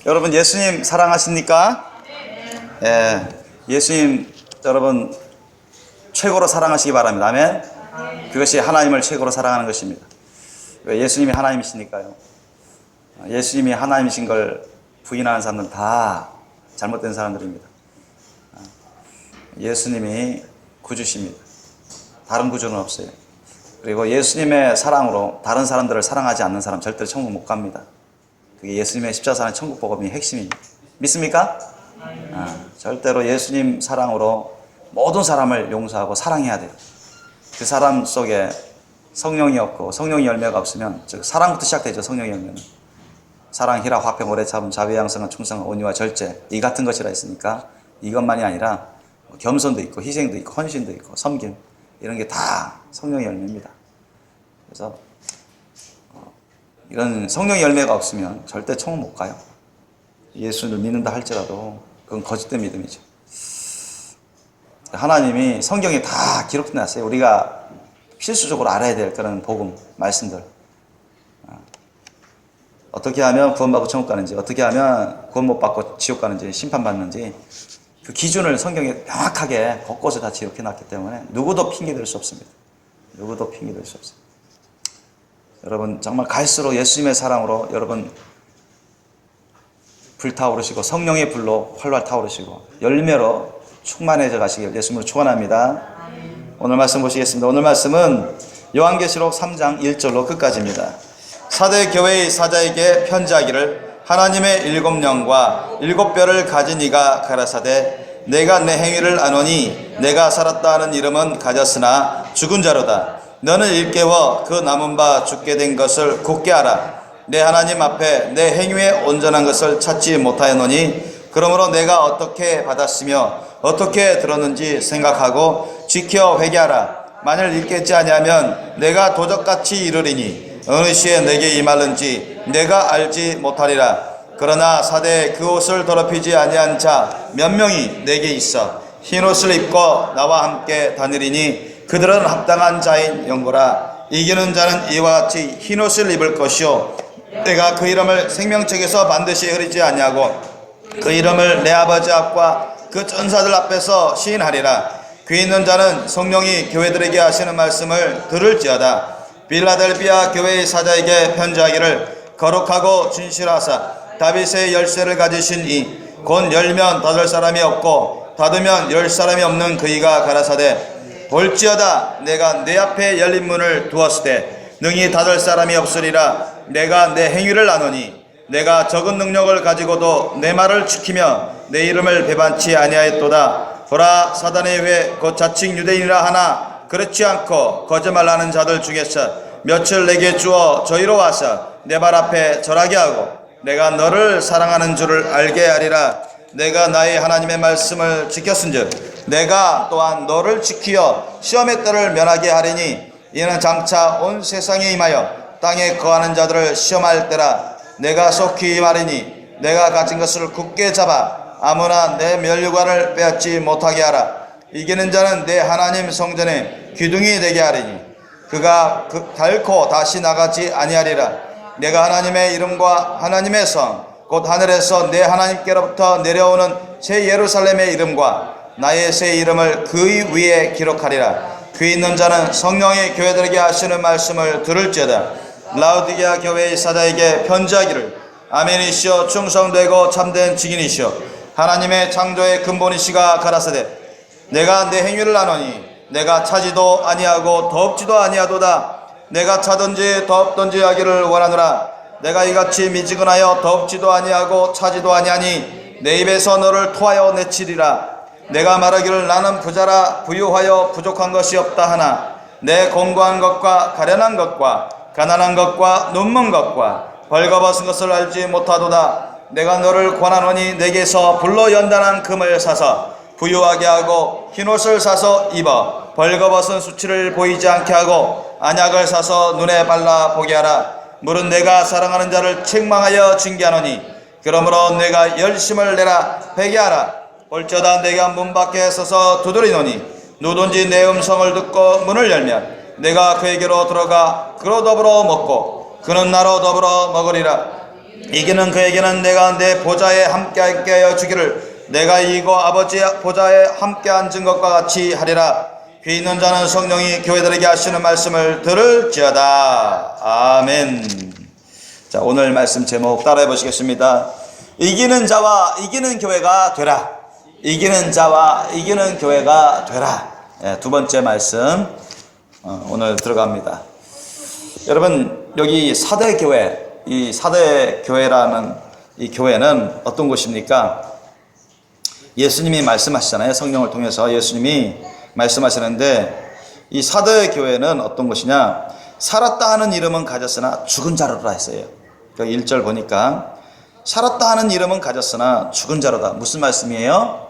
여러분 예수님 사랑하십니까? 예, 예수님 여러분 최고로 사랑하시기 바랍니다. 아멘. 그것이 하나님을 최고로 사랑하는 것입니다. 왜? 예수님이 하나님이시니까요. 예수님이 하나님이신 걸 부인하는 사람들은 다 잘못된 사람들입니다. 예수님이 구주십니다. 다른 구주는 없어요. 그리고 예수님의 사랑으로 다른 사람들을 사랑하지 않는 사람 절대로 천국 못 갑니다. 그게 예수님의 십자가의 천국 복음의 핵심입니다. 믿습니까? 절대로 예수님 사랑으로 모든 사람을 용서하고 사랑해야 돼요. 그 사람 속에 성령이 없고 성령의 열매가 없으면, 즉 사랑부터 시작되죠. 성령의 열매는 사랑, 희락, 화평, 오래 참음, 자비, 양성은, 충성, 온유와 절제, 이 같은 것이라 했으니까 이것만이 아니라 겸손도 있고 희생도 있고 헌신도 있고 섬김, 이런 게 다 성령의 열매입니다. 그래서 이런 성령의 열매가 없으면 절대 천국 못 가요. 예수를 믿는다 할지라도 그건 거짓된 믿음이죠. 하나님이 성경에 다 기록해 놨어요. 우리가 필수적으로 알아야 될 그런 복음, 말씀들. 어떻게 하면 구원받고 천국 가는지, 어떻게 하면 구원 못 받고 지옥 가는지, 심판받는지, 그 기준을 성경에 명확하게 곳곳에 다 기록해 놨기 때문에 누구도 핑계댈 수 없습니다. 누구도 핑계댈 수 없습니다. 여러분 정말 갈수록 예수님의 사랑으로 여러분 불타오르시고 성령의 불로 활활 타오르시고 열매로 충만해져 가시길 예수님으로 축원합니다. 오늘 말씀 보시겠습니다. 오늘 말씀은 요한계시록 3장 1절로 끝까지입니다. 사대 교회의 사자에게 편지하기를 하나님의 7영과 7뼈를 가진 이가 가라사대 내가 내 행위를 아노니 내가 살았다 하는 이름은 가졌으나 죽은 자로다. 너는 일깨워 그 남은 바 죽게 된 것을 굳게 알아. 내 하나님 앞에 내 행위에 온전한 것을 찾지 못하였노니 그러므로 내가 어떻게 받았으며 어떻게 들었는지 생각하고 지켜 회개하라. 만일 일깨지 아니하면 내가 도적같이 이르리니 어느 시에 내게 임하는지 내가 알지 못하리라. 그러나 사대에 그 옷을 더럽히지 아니한 자 몇 명이 내게 있어 흰 옷을 입고 나와 함께 다니리니 그들은 합당한 자인 영고라. 이기는 자는 이와 같이 흰 옷을 입을 것이요 내가 그 이름을 생명책에서 반드시 흐리지 아니하고 그 이름을 내 아버지 앞과 그 전사들 앞에서 시인하리라. 귀 있는 자는 성령이 교회들에게 하시는 말씀을 들을지어다. 빌라델비아 교회의 사자에게 편지하기를 거룩하고 진실하사 다윗의 열쇠를 가지신 이 곧 열면 닫을 사람이 없고 닫으면 열 사람이 없는 그이가 가라사대 볼지어다 내가 내 앞에 열린 문을 두었을 때 능히 닫을 사람이 없으리라. 내가 내 행위를 아노니 내가 적은 능력을 가지고도 내 말을 지키며 내 이름을 배반치 아니하였도다. 보라 사단의 회 곧 자칭 유대인이라 하나 그렇지 않고 거짓말하는 자들 중에서 며칠 내게 주어 저희로 와서 내 발 앞에 절하게 하고 내가 너를 사랑하는 줄을 알게 하리라. 내가 나의 하나님의 말씀을 지켰은즉 내가 또한 너를 지키어 시험의 때를 면하게 하리니 이는 장차 온 세상에 임하여 땅에 거하는 자들을 시험할 때라. 내가 속히 말하니 내가 가진 것을 굳게 잡아 아무나 내 면류관을 빼앗지 못하게 하라. 이기는 자는 내 하나님 성전에 기둥이 되게 하리니 그가 결코 다시 나가지 아니하리라. 내가 하나님의 이름과 하나님의 성 곧 하늘에서 내 하나님께로부터 내려오는 새 예루살렘의 이름과 나의 새 이름을 그 위에 기록하리라. 귀 있는 자는 성령의 교회들에게 하시는 말씀을 들을지어다. 라우디게아 교회의 사자에게 편지하기를 아멘이시여 충성되고 참된 증인이시여 하나님의 창조의 근본이시가 가라사대 내가 내 행위를 아노니 내가 차지도 아니하고 덥지도 아니하도다. 내가 차든지 덥든지 하기를 원하노라. 내가 이같이 미지근하여 덥지도 아니하고 차지도 아니하니 내 입에서 너를 토하여 내치리라. 내가 말하기를 나는 부자라 부유하여 부족한 것이 없다 하나 내 공고한 것과 가련한 것과 가난한 것과 눈먼 것과 벌거벗은 것을 알지 못하도다. 내가 너를 권하노니 내게서 불로 연단한 금을 사서 부유하게 하고 흰옷을 사서 입어 벌거벗은 수치를 보이지 않게 하고 안약을 사서 눈에 발라 보게 하라. 물은 내가 사랑하는 자를 책망하여 징계하노니 그러므로 내가 열심을 내라 회개하라. 볼지어다 내가 문 밖에 서서 두드리노니 누구든지 내 음성을 듣고 문을 열면 내가 그에게로 들어가 그로 더불어 먹고 그는 나로 더불어 먹으리라. 이기는 그에게는 내가 내 보좌에 함께 하여 주기를 내가 이거 아버지의 보좌에 함께 앉은 것과 같이 하리라. 귀 있는 자는 성령이 교회들에게 하시는 말씀을 들을지어다. 아멘. 자, 오늘 말씀 제목 따라해 보시겠습니다. 이기는 자와 이기는 교회가 되라. 이기는 자와 이기는 교회가 되라. 두 번째 말씀 오늘 들어갑니다. 여러분, 여기 사대 교회, 이 사대 교회라는 이 교회는 어떤 곳입니까? 예수님이 말씀하시잖아요. 성령을 통해서 예수님이 말씀하시는데, 이 사대 교회는 어떤 곳이냐? 살았다 하는 이름은 가졌으나 죽은 자로라 했어요. 그러니까 1절 보니까 살았다 하는 이름은 가졌으나 죽은 자로다. 무슨 말씀이에요?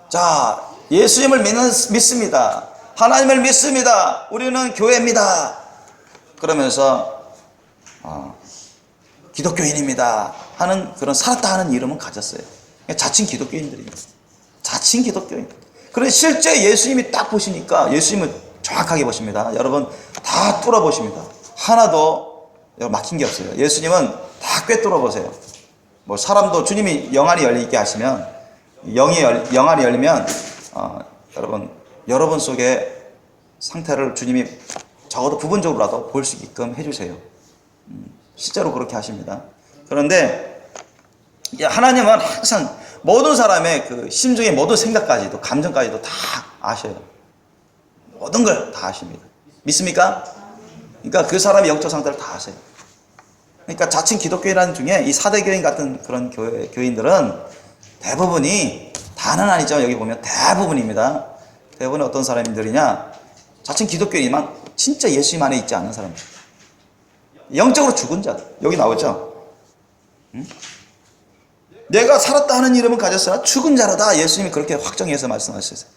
자, 예수님을 믿습니다. 하나님을 믿습니다. 우리는 교회입니다. 그러면서 기독교인입니다 하는 그런 살았다 하는 이름은 가졌어요. 자칭 기독교인들입니다. 자칭 기독교인. 그런데 실제 예수님이 딱 보시니까 예수님은 정확하게 보십니다. 여러분 다 뚫어보십니다. 하나도 막힌 게 없어요. 예수님은 다 꿰뚫어 보세요. 뭐 사람도 주님이 영안이 열리게 하시면, 영안이 열리면 여러분 속에 상태를 주님이 적어도 부분적으로라도 볼 수 있게끔 해주세요. 실제로 그렇게 하십니다. 그런데 하나님은 항상 모든 사람의 그 심중의 모든 생각까지도, 감정까지도 다 아셔요. 모든 걸 다 아십니다. 믿습니까? 그러니까 그 사람의 영적 상태를 다 아세요. 그러니까 자칭 기독교인이라는 중에 이 사대교인 같은 그런 교인들은 대부분이, 다는 아니죠. 여기 보면 대부분입니다. 대부분은 어떤 사람들이냐? 자칭 기독교인이지만 진짜 예수님 안에 있지 않은 사람들. 영적으로 죽은 자들. 여기 나오죠. 내가 살았다 하는 이름은 가졌으나 죽은 자로다. 예수님이 그렇게 확정해서 말씀하셨어요.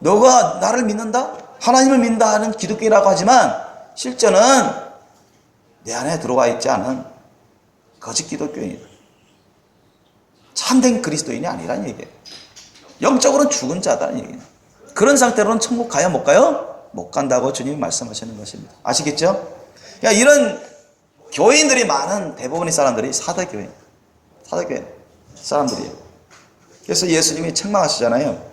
너가 나를 믿는다? 하나님을 믿는다 하는 기독교인이라고 하지만 실제는 내 안에 들어와 있지 않은 거짓 기독교인이다. 참된 그리스도인이 아니라는 얘기예요. 영적으로는 죽은 자다는 얘기예요. 그런 상태로는 천국 가요? 못 가요? 못 간다고 주님이 말씀하시는 것입니다. 아시겠죠? 그러니까 이런 교인들이 많은 대부분의 사람들이 사대교인 사람들이에요. 그래서 예수님이 책망하시잖아요.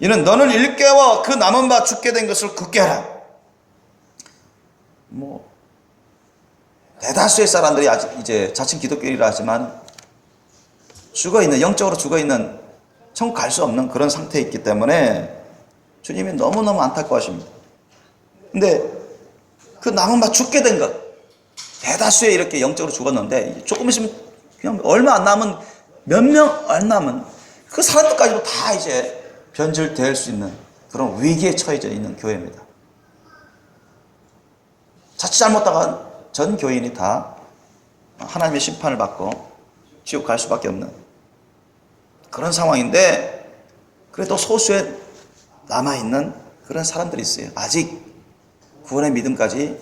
이는 너는 일깨워 그 남은 바 죽게 된 것을 굳게 하라. 뭐 대다수의 사람들이 아직 이제 자칭 기독교인이라 하지만 죽어있는, 영적으로 죽어있는, 천국 갈 수 없는 그런 상태에 있기 때문에 주님이 너무너무 안타까워하십니다. 근데 그 남은 바 죽게 된 것, 대다수의 이렇게 영적으로 죽었는데 조금 있으면 그냥 얼마 안 남은, 몇 명 안 남은 그 사람들까지도 다 이제 변질될 수 있는 그런 위기에 처해져 있는 교회입니다. 자칫 잘못다가 전 교인이 다 하나님의 심판을 받고 지옥 갈 수밖에 없는 그런 상황인데, 그래도 소수의 남아있는 그런 사람들이 있어요. 아직 구원의 믿음까지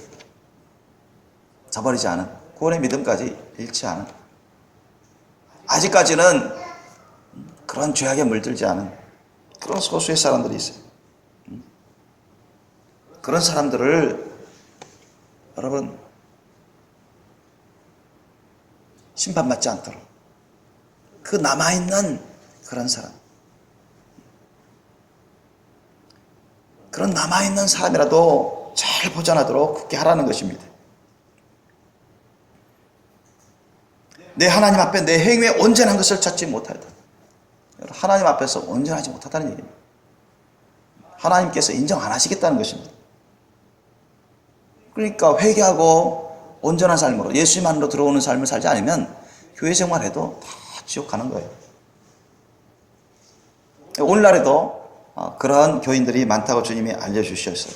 저버리지 않은, 구원의 믿음까지 잃지 않은, 아직까지는 그런 죄악에 물들지 않은 그런 소수의 사람들이 있어요. 그런 사람들을 여러분 심판받지 않도록, 그 남아있는 그런 사람, 그런 남아있는 사람이라도 잘 보존하도록 그렇게 하라는 것입니다. 내 하나님 앞에 내 행위에 온전한 것을 찾지 못하다. 하나님 앞에서 온전하지 못하다는 얘기입니다. 하나님께서 인정 안 하시겠다는 것입니다. 그러니까 회개하고 온전한 삶으로 예수님 안으로 들어오는 삶을 살지 않으면 교회 생활해도 다 지옥 가는 거예요. 오늘날에도 그러한 교인들이 많다고 주님이 알려주셨어요.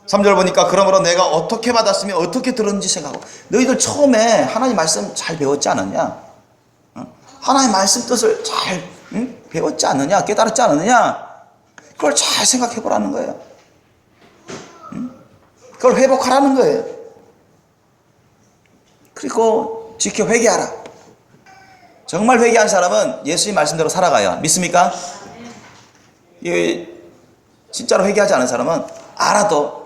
3절 보니까 그러므로 내가 어떻게 받았으며 어떻게 들었는지 생각하고, 너희들 처음에 하나님 말씀 잘 배웠지 않느냐? 하나님 말씀 뜻을 잘 배웠지 않느냐? 깨달았지 않느냐? 그걸 잘 생각해 보라는 거예요. 그걸 회복하라는 거예요. 그리고 지켜 회개하라. 정말 회개한 사람은 예수님 말씀대로 살아가요. 믿습니까? 진짜로 회개하지 않은 사람은 알아도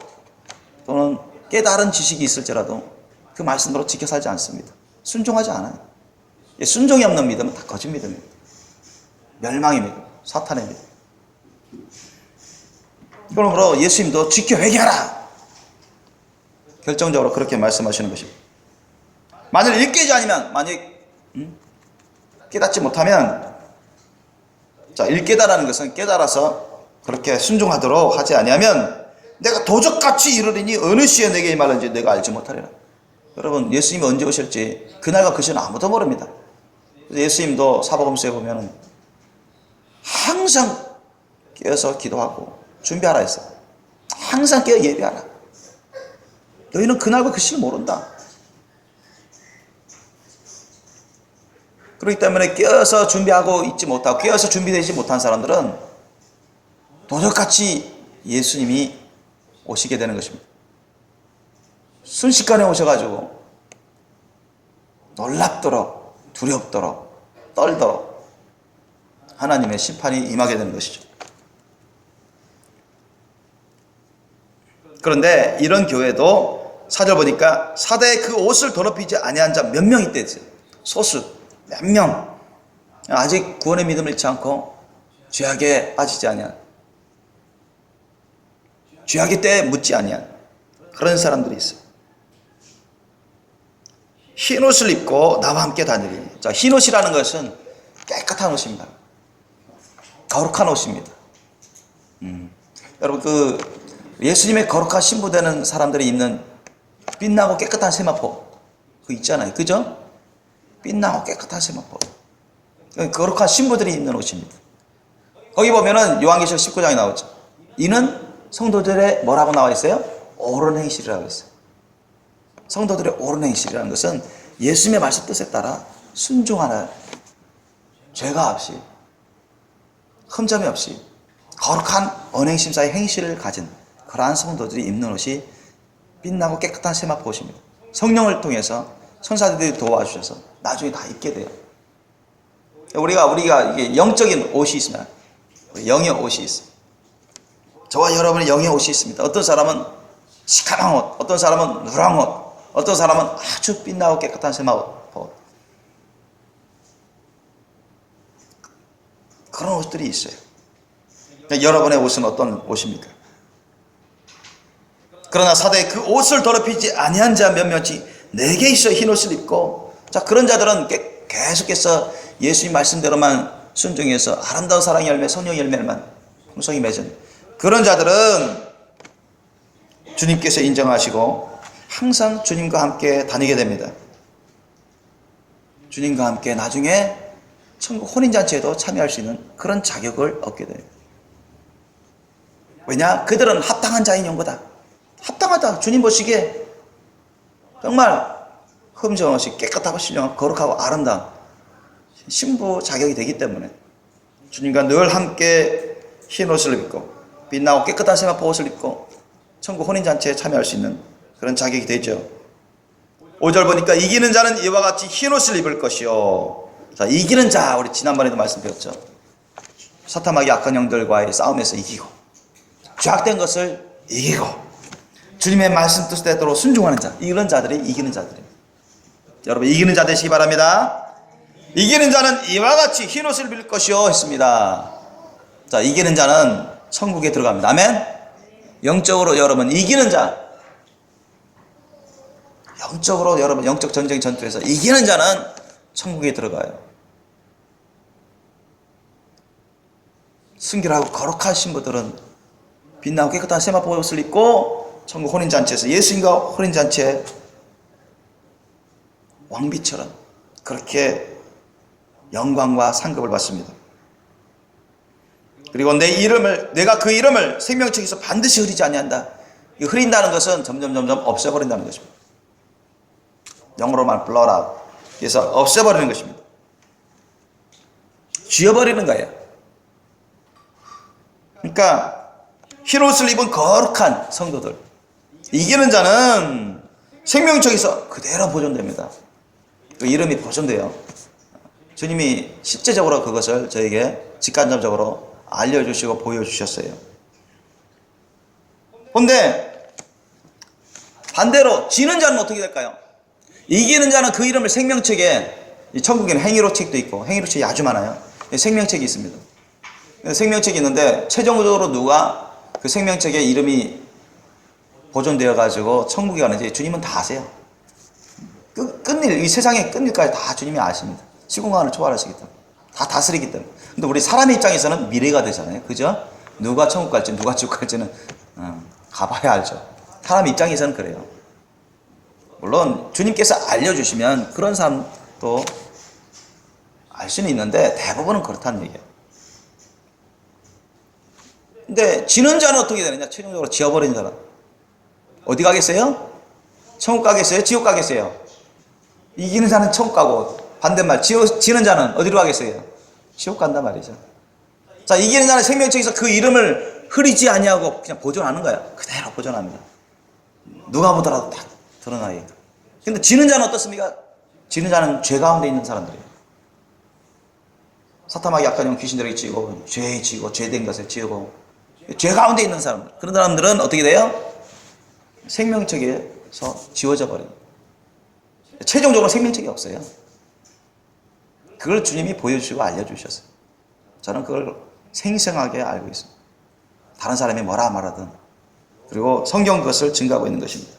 또는 깨달은 지식이 있을지라도 그 말씀대로 지켜 살지 않습니다. 순종하지 않아요. 순종이 없는 믿음은 다 거짓 믿음입니다. 멸망의 믿음, 사탄의 믿음. 그러므로 예수님도 지켜 회개하라, 결정적으로 그렇게 말씀하시는 것입니다. 만일 일깨지 아니면, 만약 깨닫지 못하면, 자, 일깨달라는 것은 깨달아서 그렇게 순종하도록 하지 아니하면 내가 도적같이 이르리니 어느 시에 내게 임하는지 내가 알지 못하리라. 여러분, 예수님이 언제 오실지 그날과 그 시는 아무도 모릅니다. 예수님도 사복음서에 보면은 항상 깨어서 기도하고 준비하라 했어요. 항상 깨어 예배하라. 너희는 그날과 그 시를 모른다. 그렇기 때문에 깨어서 준비하고 있지 못하고 깨어서 준비되지 못한 사람들은 도적같이 예수님이 오시게 되는 것입니다. 순식간에 오셔가지고 놀랍도록, 두렵도록, 떨도록 하나님의 심판이 임하게 되는 것이죠. 그런데 이런 교회도 4절 보니까 사대에 그 옷을 더럽히지 아니한 자 몇 명 있대 했어요. 소수 몇 명, 아직 구원의 믿음을 잃지 않고 죄악에 빠지지 아니한, 죄악의 때에 묻지 아니한 그런 사람들이 있어요. 흰 옷을 입고 나와 함께 다니리. 자, 흰 옷이라는 것은 깨끗한 옷입니다. 거룩한 옷입니다. 여러분, 그 예수님의 거룩한 신부되는 사람들이 입는 빛나고 깨끗한 세마포 그거 있잖아요. 그죠? 빛나고 깨끗한 세마포, 거룩한 신부들이 입는 옷입니다. 거기 보면은 요한계시록 19장에 나오죠. 이는 성도들의 뭐라고 나와 있어요? 옳은 행실이라고 했어요. 성도들의 옳은 행실이라는 것은 예수님의 말씀 뜻에 따라 순종하는, 죄가 없이 흠점이 없이 거룩한 언행심사의 행실을 가진 그러한 성도들이 입는 옷이 빛나고 깨끗한 세마포 옷입니다. 성령을 통해서 천사들이 도와주셔서 나중에 다 입게 돼요. 우리가 이게 영적인 옷이 있습니다. 영의 옷이 있어요. 저와 여러분의 영의 옷이 있습니다. 어떤 사람은 시커먼 옷, 어떤 사람은 누런 옷, 어떤 사람은 아주 빛나고 깨끗한 세마포, 그런 옷들이 있어요. 여러분의 옷은 어떤 옷입니까? 그러나 사대에 그 옷을 더럽히지 아니한 자 몇 명씩 내게 있어 흰 옷을 입고, 자, 그런 자들은 계속해서 예수님 말씀대로만 순종해서 아름다운 사랑의 열매, 성령의 열매만 풍성히 맺은 그런 자들은 주님께서 인정하시고 항상 주님과 함께 다니게 됩니다. 주님과 함께 나중에 천국 혼인잔치에도 참여할 수 있는 그런 자격을 얻게 됩니다. 왜냐? 그들은 합당한 자인 연고다. 합당하다. 주님 보시기에 정말 흠정 없이 깨끗하고 신령하고 거룩하고 아름다운 신부 자격이 되기 때문에 주님과 늘 함께 흰 옷을 입고 빛나고 깨끗한 세마포 옷을 입고 천국 혼인잔치에 참여할 수 있는 그런 자격이 되죠. 5절 보니까 이기는 자는 이와 같이 흰 옷을 입을 것이요. 자, 이기는 자, 우리 지난번에도 말씀드렸죠. 사탄마귀 악한 영들과의 싸움에서 이기고 죄악된 것을 이기고 주님의 말씀 뜻대로 순종하는 자, 이런 자들이 이기는 자들입니다. 여러분, 이기는 자 되시기 바랍니다. 이기는 자는 이와 같이 흰 옷을 입을 것이요 했습니다. 자, 이기는 자는 천국에 들어갑니다. 아멘. 영적으로 여러분 이기는 자, 영적으로 여러분 영적 전쟁 전투에서 이기는 자는 천국에 들어가요. 순결하고 거룩한 신부들은 빛나고 깨끗한 세마포 옷을 입고 천국 혼인잔치에서 예수님과 혼인잔치에 왕비처럼 그렇게 영광과 상급을 받습니다. 그리고 내가 그 이름을 생명책에서 반드시 흐리지 아니한다. 이 흐린다는 것은 점점 없애버린다는 것입니다. 영어로 말 blot out. 그래서 없애버리는 것입니다. 쥐어버리는 거예요. 그러니까 흰 옷을 입은 거룩한 성도들, 이기는 자는 생명책에서 그대로 보존됩니다. 그 이름이 보존돼요. 주님이 실제적으로 그것을 저에게 직간접적으로 알려주시고 보여주셨어요. 그런데 반대로 지는 자는 어떻게 될까요? 이기는 자는 그 이름을 생명책에, 이 천국에는 행위로 책도 있고 행위로 책이 아주 많아요. 생명책이 있습니다. 생명책이 있는데 최종적으로 누가 그 생명책에 이름이 보존되어 가지고 천국에 가는지 주님은 다 아세요. 끝일, 이 세상의 끝일까지 다 주님이 아십니다. 시공간을 초월하시기 때문에, 다 다스리기 때문에. 근데 우리 사람의 입장에서는 미래가 되잖아요. 그죠? 누가 천국 갈지 누가 지옥 갈지는 가봐야 알죠. 사람 입장에서는 그래요. 물론 주님께서 알려주시면 그런 사람도 알 수는 있는데 대부분은 그렇다는 얘기예요. 근데 지는 자는 어떻게 되느냐? 최종적으로 지어버린 자는 어디 가겠어요? 천국 가겠어요? 지옥 가겠어요? 이기는 자는 천국 가고, 반대말 지는 자는 어디로 가겠어요? 지옥 간단 말이죠. 자, 이기는 자는 생명책에서 그 이름을 흐리지 아니하고 그냥 보존하는 거야. 그대로 보존합니다. 누가 보더라도 다 드러나게. 근데 지는 자는 어떻습니까? 지는 자는 죄 가운데 있는 사람들이에요. 사탄에게 약한 영 귀신들에게 지고, 죄에 지고, 죄된 것에 지고, 죄 가운데 있는 사람들. 그런 사람들은 어떻게 돼요? 생명책에서 지워져 버립니다. 최종적으로 생명책이 없어요. 그걸 주님이 보여주시고 알려주셨어요. 저는 그걸 생생하게 알고 있습니다. 다른 사람이 뭐라 말하든. 그리고 성경 그것을 증거하고 있는 것입니다.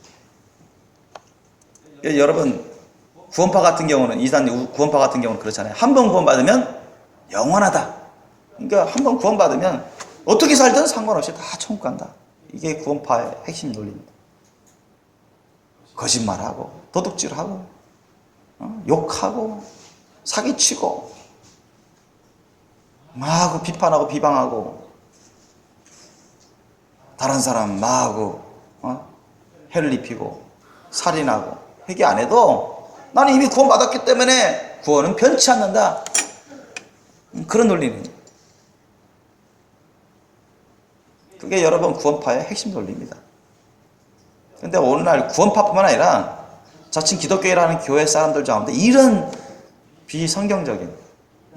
여러분, 구원파 같은 경우는, 이단 구원파 같은 경우는 그렇잖아요. 한 번 구원받으면 영원하다. 그러니까 한 번 구원받으면 어떻게 살든 상관없이 다 천국 간다. 이게 구원파의 핵심 논리입니다. 거짓말하고, 도둑질하고, 욕하고, 사기치고, 막 비판하고 비방하고, 다른 사람 마하고, 해를 입히고, 살인하고, 회개 안 해도 나는 이미 구원받았기 때문에 구원은 변치 않는다. 그런 논리는. 그게 여러분 구원파의 핵심 논리입니다. 근데 오늘날 구원파뿐만 아니라 자칭 기독교회라는 교회 사람들 가운데 이런 비성경적인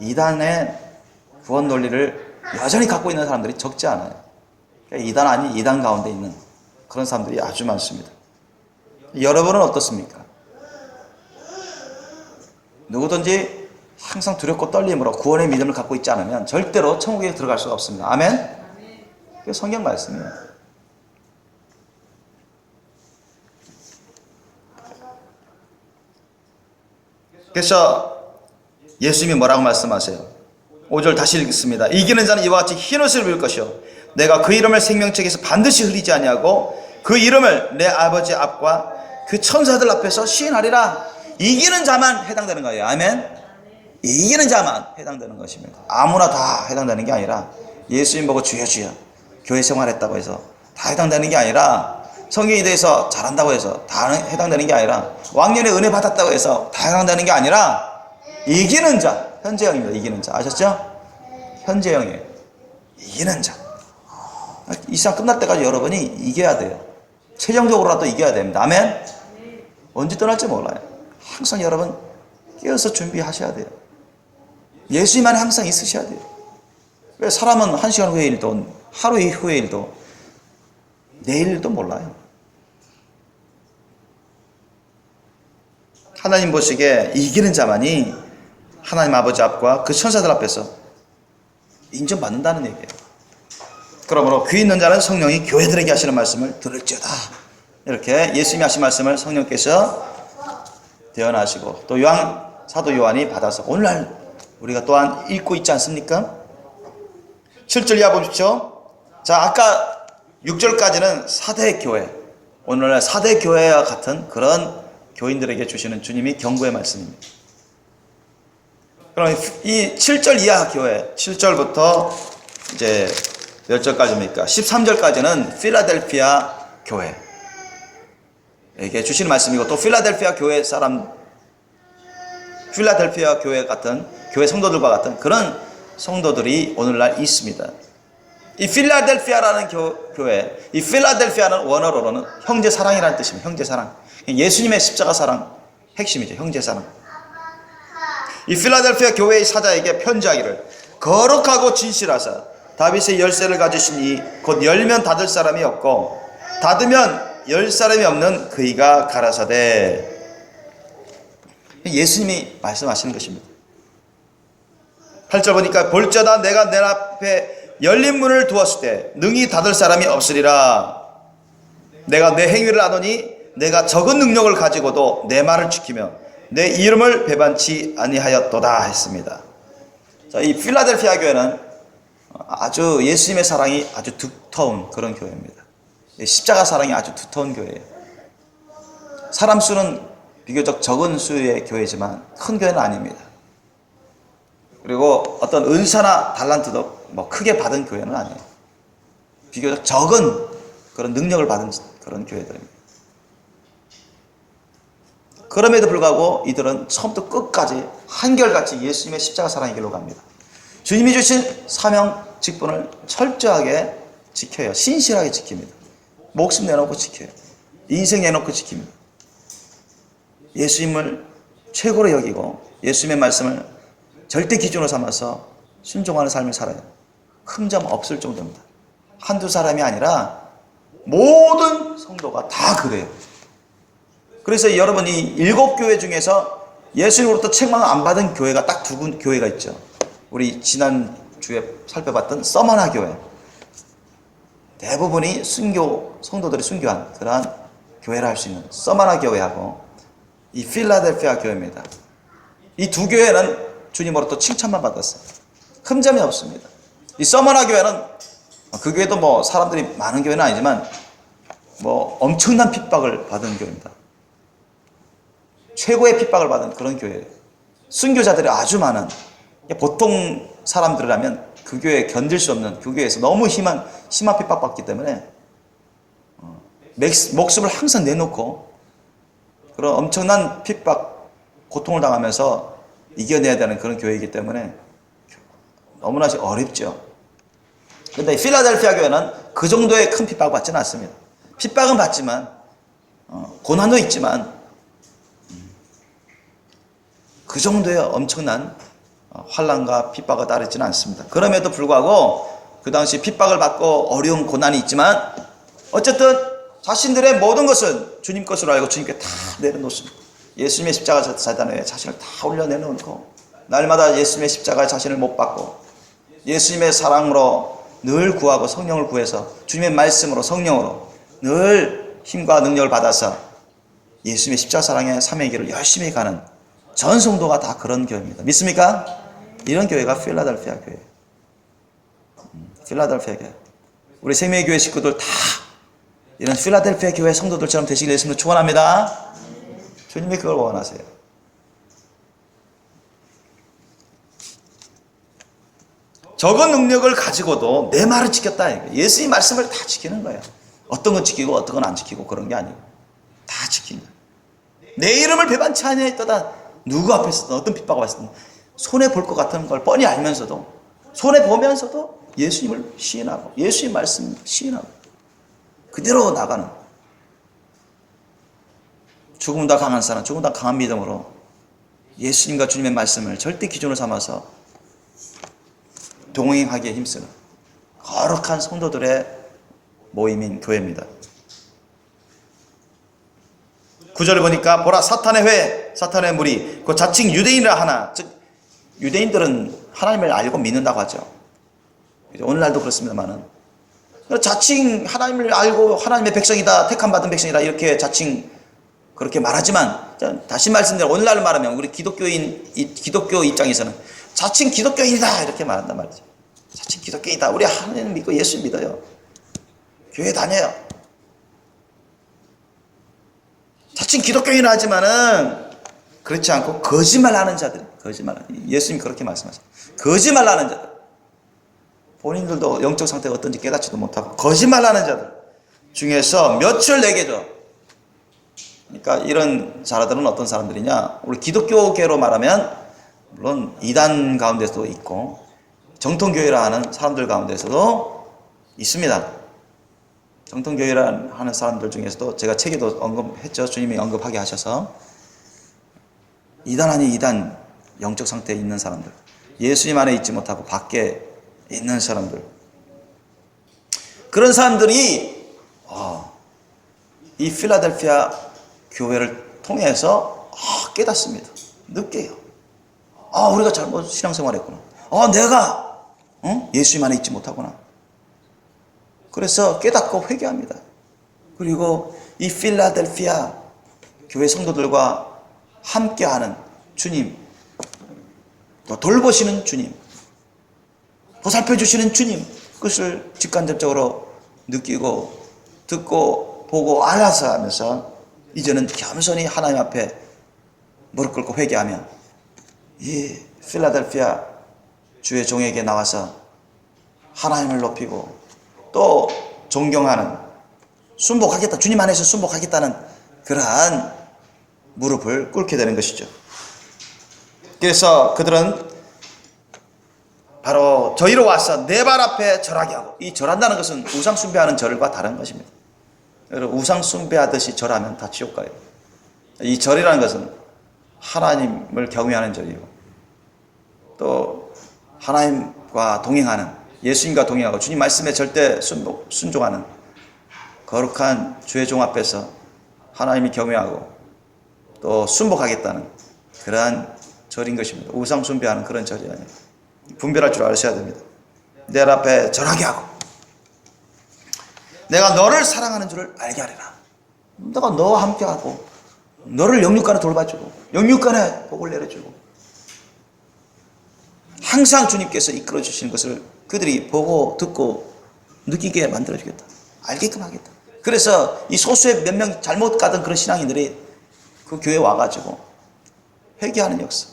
이단의 구원 논리를 여전히 갖고 있는 사람들이 적지 않아요. 이단 아닌 이단 가운데 있는 그런 사람들이 아주 많습니다. 여러분은 어떻습니까? 누구든지 항상 두렵고 떨림으로 구원의 믿음을 갖고 있지 않으면 절대로 천국에 들어갈 수가 없습니다. 아멘? 그게 성경 말씀이에요. 그래서 예수님이 뭐라고 말씀하세요? 5절 다시 읽겠습니다. 이기는 자는 이와 같이 흰옷을 입을 것이요 내가 그 이름을 생명책에서 반드시 흘리지 아니하고 그 이름을 내 아버지 앞과 그 천사들 앞에서 시인하리라. 이기는 자만 해당되는 거예요. 아멘? 이기는 자만 해당되는 것입니다. 아무나 다 해당되는 게 아니라 예수님 보고 주여 주여 교회 생활했다고 해서 다 해당되는 게 아니라 성경에 대해서 잘한다고 해서 다 해당되는 게 아니라 왕년에 은혜 받았다고 해서 다 해당되는 게 아니라 이기는 자, 현재형입니다. 이기는 자. 아셨죠? 현재형이에요. 이기는 자. 이 시간 끝날 때까지 여러분이 이겨야 돼요. 최종적으로라도 이겨야 됩니다. 아멘? 언제 떠날지 몰라요. 항상 여러분 깨어서 준비하셔야 돼요. 예수님 안에 항상 있으셔야 돼요. 왜 사람은 1시간 후의 일도 하루 후의 일도 내일 일도 몰라요. 하나님 보시기에 이기는 자만이 하나님 아버지 앞과 그 천사들 앞에서 인정받는다는 얘기예요. 그러므로 귀 있는 자는 성령이 교회들에게 하시는 말씀을 들을지어다. 이렇게 예수님이 하신 말씀을 성령께서 대언하시고 또 사도 요한이 받아서 오늘날 우리가 또한 읽고 있지 않습니까? 7절 이하 보십시오. 자, 아까 6절까지는 4대 교회, 오늘날 4대 교회와 같은 그런 교인들에게 주시는 주님이 경고의 말씀입니다. 그럼 이 7절 이하 교회, 7절부터 이제 몇 절까지입니까? 13절까지는 필라델피아 교회에게 주시는 말씀이고 또 필라델피아 교회 필라델피아 교회 같은 교회 성도들과 같은 그런 성도들이 오늘날 있습니다. 이 필라델피아라는 교회, 이 필라델피아는 원어로는 형제 사랑이라는 뜻입니다. 형제 사랑. 예수님의 십자가 사랑 핵심이죠. 형제 사랑. 이 필라델피아 교회의 사자에게 편지하기를 거룩하고 진실하사 다윗의 열쇠를 가지신 이 곧 열면 닫을 사람이 없고 닫으면 열 사람이 없는 그이가 가라사대 예수님이 말씀하시는 것입니다. 8절 보니까 볼지어다 내가 내 앞에 열린 문을 두었을 때 능히 닫을 사람이 없으리라. 내가 내 행위를 아노니 내가 적은 능력을 가지고도 내 말을 지키며 내 이름을 배반치 아니하였도다 했습니다. 자, 이 필라델피아 교회는 아주 예수님의 사랑이 아주 두터운 그런 교회입니다. 십자가 사랑이 아주 두터운 교회예요. 사람 수는 비교적 적은 수의 교회지만 큰 교회는 아닙니다. 그리고 어떤 은사나 달란트도 뭐 크게 받은 교회는 아니에요. 비교적 적은 그런 능력을 받은 그런 교회들입니다. 그럼에도 불구하고 이들은 처음부터 끝까지 한결같이 예수님의 십자가 사랑의 길로 갑니다. 주님이 주신 사명 직분을 철저하게 지켜요. 신실하게 지킵니다. 목숨 내놓고 지켜요. 인생 내놓고 지킵니다. 예수님을 최고로 여기고 예수님의 말씀을 절대 기준으로 삼아서 순종하는 삶을 살아요. 흠점 없을 정도입니다. 한두 사람이 아니라 모든 성도가 다 그래요. 그래서 여러분이 7교회 중에서 예수님으로부터 책망을 안 받은 교회가 딱 두 교회가 있죠. 우리 지난주에 살펴봤던 서머나 교회. 대부분이 성도들이 순교한 그러한 교회라 할 수 있는 서머나 교회하고 이 필라델피아 교회입니다. 이 두 교회는 주님으로부터 칭찬만 받았어요. 흠점이 없습니다. 이 서머나 교회는 그 교회도 뭐 사람들이 많은 교회는 아니지만 뭐 엄청난 핍박을 받은 교회입니다. 최고의 핍박을 받은 그런 교회예요. 순교자들이 아주 많은, 보통 사람들이라면 그 교회에 견딜 수 없는, 그 교회에서 너무 심한 핍박받기 때문에 목숨을 항상 내놓고 그런 엄청난 핍박, 고통을 당하면서 이겨내야 되는 그런 교회이기 때문에 너무나 어렵죠. 그런데 필라델피아 교회는 그 정도의 큰 핍박을 받지는 않습니다. 핍박은 받지만 고난도 있지만 그 정도의 엄청난 환난과 핍박을 따르지는 않습니다. 그럼에도 불구하고 그 당시 핍박을 받고 어려운 고난이 있지만 어쨌든 자신들의 모든 것은 주님 것으로 알고 주님께 다 내려놓습니다. 예수님의 십자가 사단에 자신을 다 올려내놓고 날마다 예수님의 십자가에 자신을 못 박고 예수님의 사랑으로 늘 구하고 성령을 구해서 주님의 말씀으로 성령으로 늘 힘과 능력을 받아서 예수님의 십자가 사랑의 삶의 길을 열심히 가는 전 성도가 다 그런 교회입니다. 믿습니까? 이런 교회가 필라델피아 교회. 필라델피아 교회. 우리 생명의 교회 식구들 다 이런 필라델피아 교회 성도들처럼 되시길 예수님으로 축원합니다. 주님이 그걸 원하세요. 적은 능력을 가지고도 내 말을 지켰다. 예수의 말씀을 다 지키는 거예요. 어떤 건 지키고 어떤 건 안 지키고 그런 게 아니고 다 지킨다. 내 이름을 배반치 아니하였도다. 누구 앞에서든 어떤 핍박을 받았든 손해볼 것 같은 걸 뻔히 알면서도 손해보면서도 예수님을 시인하고 예수의 말씀을 시인하고 그대로 나가는 조금보다 강한 사람, 조금보다 강한 믿음으로 예수님과 주님의 말씀을 절대 기준으로 삼아서 동행하기에 힘쓰는 거룩한 성도들의 모임인 교회입니다. 9절을 보니까 보라 사탄의 회, 사탄의 무리, 그 자칭 유대인이라 하나, 즉 유대인들은 하나님을 알고 믿는다고 하죠. 오늘날도 그렇습니다만은 자칭 하나님을 알고 하나님의 백성이다, 택함 받은 백성이다 이렇게 자칭 그렇게 말하지만 다시 말씀드려 오늘날로 말하면 우리 기독교 입장에서는 자칭 기독교인이다 이렇게 말한단 말이죠. 자칭 기독교인이다. 우리 하나님 믿고 예수 믿어요. 교회 다녀요. 자칭 기독교인을 하지만은 그렇지 않고 거짓말하는 자들, 예수님이 그렇게 말씀하셨어요. 거짓말하는 자들, 본인들도 영적 상태가 어떤지 깨닫지도 못하고 거짓말하는 자들 중에서 몇을 내게 줘. 그러니까 이런 사람들은 어떤 사람들이냐? 우리 기독교계로 말하면 물론 이단 가운데서도 있고 정통교회라 하는 사람들 가운데서도 있습니다. 정통교회라 하는 사람들 중에서도 제가 책에도 언급했죠. 주님이 언급하게 하셔서 이단 아닌 이단 영적 상태에 있는 사람들, 예수님 안에 있지 못하고 밖에 있는 사람들, 그런 사람들이 이 필라델피아 교회를 통해서 깨닫습니다. 느껴요. 우리가 잘못 신앙생활 했구나. 내가 예수님 안에 있지 못하구나. 그래서 깨닫고 회개합니다. 그리고 이 필라델피아 교회 성도들과 함께하는 주님, 또 돌보시는 주님, 보살펴 주시는 주님, 그것을 직간접적으로 느끼고 듣고 보고 알아서 하면서 이제는 겸손히 하나님 앞에 무릎 꿇고 회개하며 이 필라델피아 주의 종에게 나와서 하나님을 높이고 또 존경하는, 순복하겠다, 주님 안에서 순복하겠다는 그러한 무릎을 꿇게 되는 것이죠. 그래서 그들은 바로 저희로 와서 내 발 앞에 절하게 하고, 이 절한다는 것은 우상 숭배하는 절과 다른 것입니다. 여러분, 우상 숭배하듯이 절하면 다 지옥 가요. 이 절이라는 것은 하나님을 경외하는 절이고, 또 하나님과 동행하는, 예수님과 동행하고 주님 말씀에 절대 순종하는 거룩한 주의 종 앞에서 하나님이 경외하고 또 순복하겠다는 그러한 절인 것입니다. 우상 숭배하는 그런 절이 아니에요. 분별할 줄 아셔야 됩니다. 내 앞에 절하게 하고 내가 너를 사랑하는 줄을 알게 하리라. 내가 너와 함께하고 너를 영육간에 돌봐주고 영육간에 복을 내려주고 항상 주님께서 이끌어 주시는 것을 그들이 보고 듣고 느끼게 만들어주겠다. 알게끔 하겠다. 그래서 이 소수의 몇 명 잘못 가던 그런 신앙인들이 그 교회에 와가지고 회개하는 역사,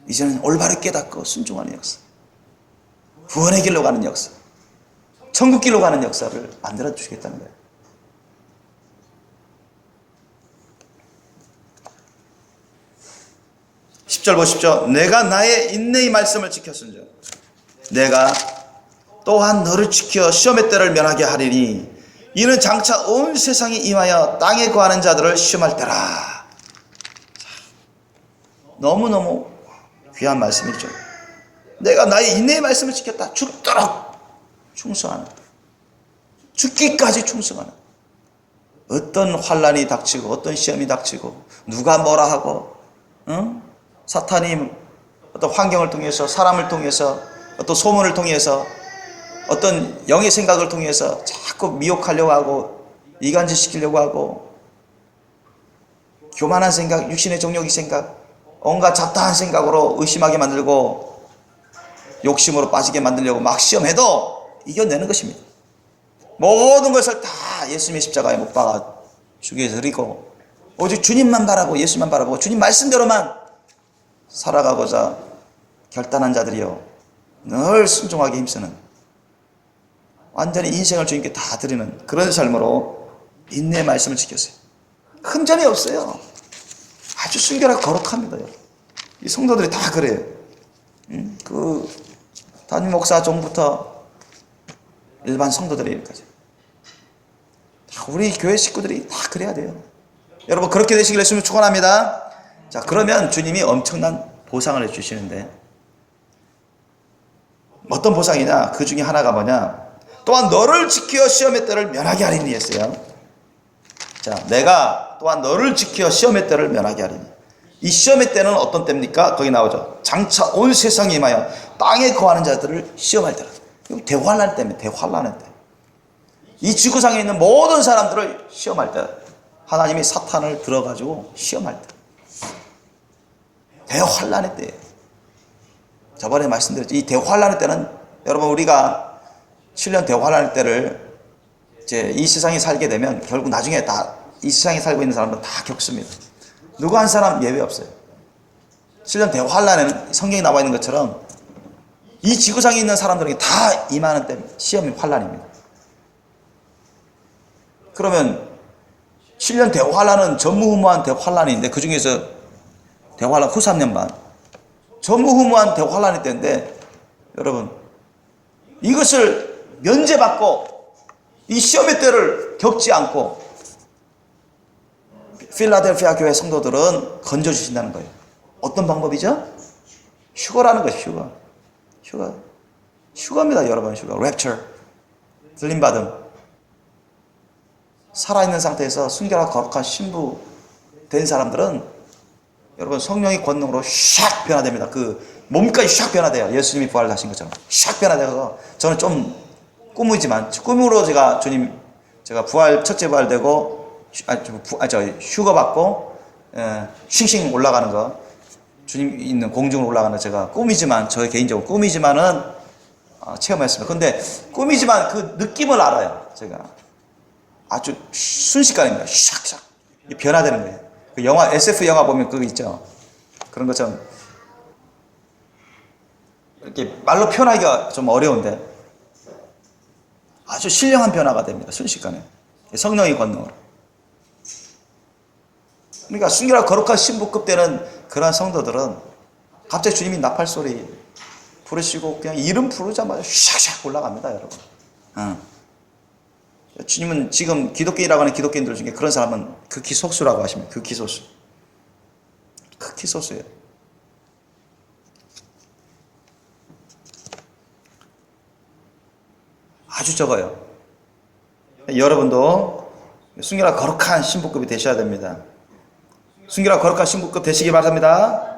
이제는 올바르게 깨닫고 순종하는 역사, 구원의 길로 가는 역사, 천국 길로 가는 역사를 만들어 주시겠다는 거예요. (10절) 보십시오. 내가 나의 인내의 말씀을 지켰은즉 내가 또한 너를 지켜 시험의 때를 면하게 하리니 이는 장차 온 세상이 임하여 땅에 거하는 자들을 시험할 때라. 너무너무 귀한 말씀이죠. 내가 나의 인내의 말씀을 지켰다. 죽도록 충성하는, 죽기까지 충성하는, 어떤 환난이 닥치고 어떤 시험이 닥치고 누가 뭐라 하고 사탄이 어떤 환경을 통해서, 사람을 통해서, 어떤 소문을 통해서, 어떤 영의 생각을 통해서 자꾸 미혹하려고 하고 이간질시키려고 하고 교만한 생각, 육신의 정욕의 생각, 온갖 잡다한 생각으로 의심하게 만들고 욕심으로 빠지게 만들려고 막 시험해도 이겨내는 것입니다. 모든 것을 다 예수님의 십자가에 못 박아 죽여드리고 오직 주님만 바라고 예수님만 바라보고 주님 말씀대로만 살아가고자 결단한 자들이요, 늘 순종하게 힘쓰는, 완전히 인생을 주님께 다 드리는 그런 삶으로 인내의 말씀을 지켰어요. 흠전이 없어요. 아주 순결하고 거룩합니다. 이 성도들이 다 그래요. 그 담임 목사 종부터 일반 성도들이 여기까지 우리 교회 식구들이 다 그래야 돼요. 여러분, 그렇게 되시길 예수님 축원합니다. 자, 그러면 주님이 엄청난 보상을 해주시는데 어떤 보상이냐? 그 중에 하나가 뭐냐? 또한 너를 지켜 시험의 때를 면하게 하리니 했어요. 자, 내가 또한 너를 지켜 시험의 때를 면하게 하리니. 이 시험의 때는 어떤 때입니까? 거기 나오죠. 장차 온 세상에 임하여 땅에 거하는 자들을 시험할 때라. 대환란 때문에, 대환란의 때. 이 지구상에 있는 모든 사람들을 시험할 때, 하나님이 사탄을 들어가지고 시험할 때, 대환란의 때예요. 저번에 말씀드렸죠. 이 대환란의 때는 여러분, 우리가 7년 대환란의 때를 이제 이 세상에 살게 되면 결국 나중에 다 이 세상에 살고 있는 사람들은 다 겪습니다. 누구 한 사람 예외 없어요. 7년 대환란에는 성경에 나와 있는 것처럼 이 지구상에 있는 사람들에게 다 임하는 때 시험이 환란입니다. 그러면 7년 대환란은 전무후무한 대환란인데, 그 중에서 대환란 후 3년 반 전무후무한 대환란이 때인데, 여러분, 이것을 면제받고 이 시험의 때를 겪지 않고 필라델피아 교회 성도들은 건져주신다는 거예요. 어떤 방법이죠? 휴거라는 것이죠. 휴거입니다, 여러분. 휴거, 랩처, 들림받음. 살아있는 상태에서 순결하고 거룩한 신부 된 사람들은 여러분 성령의 권능으로 샥 변화됩니다. 그 몸까지 샥 변화돼요. 예수님이 부활하신 것처럼 샥 변화돼서 저는 좀 꿈이지만 꿈으로 제가 첫째 부활되고 휴가 받고 싱싱 올라가는 거 주님 있는 공중으로 올라가는 거 제가 꿈이지만 저의 개인적으로 꿈이지만은 체험했습니다. 근데 꿈이지만 그 느낌을 알아요. 제가 아주 순식간입니다. 샥샥 변화되는 거예요. 그 영화 SF 영화 보면 그거 있죠. 그런 것처럼 이렇게 말로 표현하기가 좀 어려운데 아주 신령한 변화가 됩니다. 순식간에 성령의 권능으로. 그러니까 순결하고 거룩한 신부급 되는 그런 성도들은 갑자기 주님이 나팔 소리 부르시고 그냥 이름 부르자마자 샥샥 올라갑니다, 여러분. 주님은 지금 기독교인이라고 하는 기독교인들 중에 그런 사람은 극히 소수라고 하십니다. 극히 소수. 극히 소수예요. 아주 적어요. 여러분도 순결하고 거룩한 신부급이 되셔야 됩니다. 순결하고 거룩한 신부급 되시기 바랍니다.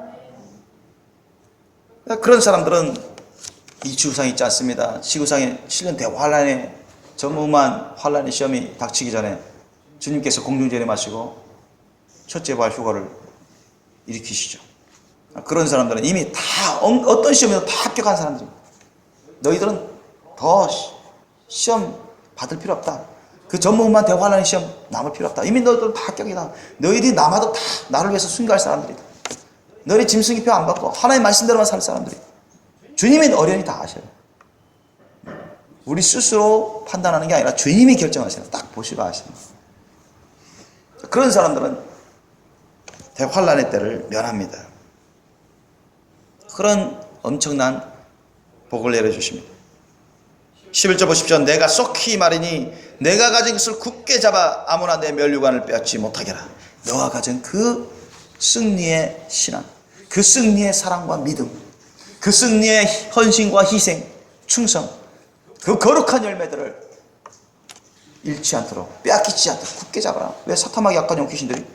그런 사람들은 이 지구상에 있지 않습니다. 지구상에 실현 대환란의 전무후무한 환란의 시험이 닥치기 전에 주님께서 공중재림하시고 첫째 부활 휴거를 일으키시죠. 그런 사람들은 이미 다 어떤 시험에도 다 합격한 사람들입니다. 너희들은 더 시험 받을 필요 없다. 그 전무후무한 대환란의 시험 남을 필요 없다. 이미 너희들은 다 합격이다. 너희들이 남아도 다 나를 위해서 순교할 사람들이다. 너희 짐승기표 안 받고 하나님 말씀대로만 살 사람들이. 주님이 어련히 다 아셔요. 우리 스스로 판단하는 게 아니라 주님이 결정하시는, 딱 보시고 아시는. 그런 사람들은 대환란의 때를 면합니다. 그런 엄청난 복을 내려주십니다. 11절 보십시오. 내가 쏙히 말이니 내가 가진 것을 굳게 잡아 아무나 내 면류관을 빼앗지 못하게 하라. 너가 가진 그 승리의 신앙, 그 승리의 사랑과 믿음, 그 승리의 헌신과 희생, 충성, 그 거룩한 열매들을 잃지 않도록, 빼앗기지 않도록 굳게 잡아라. 왜? 사탐하기 약한 영귀신들이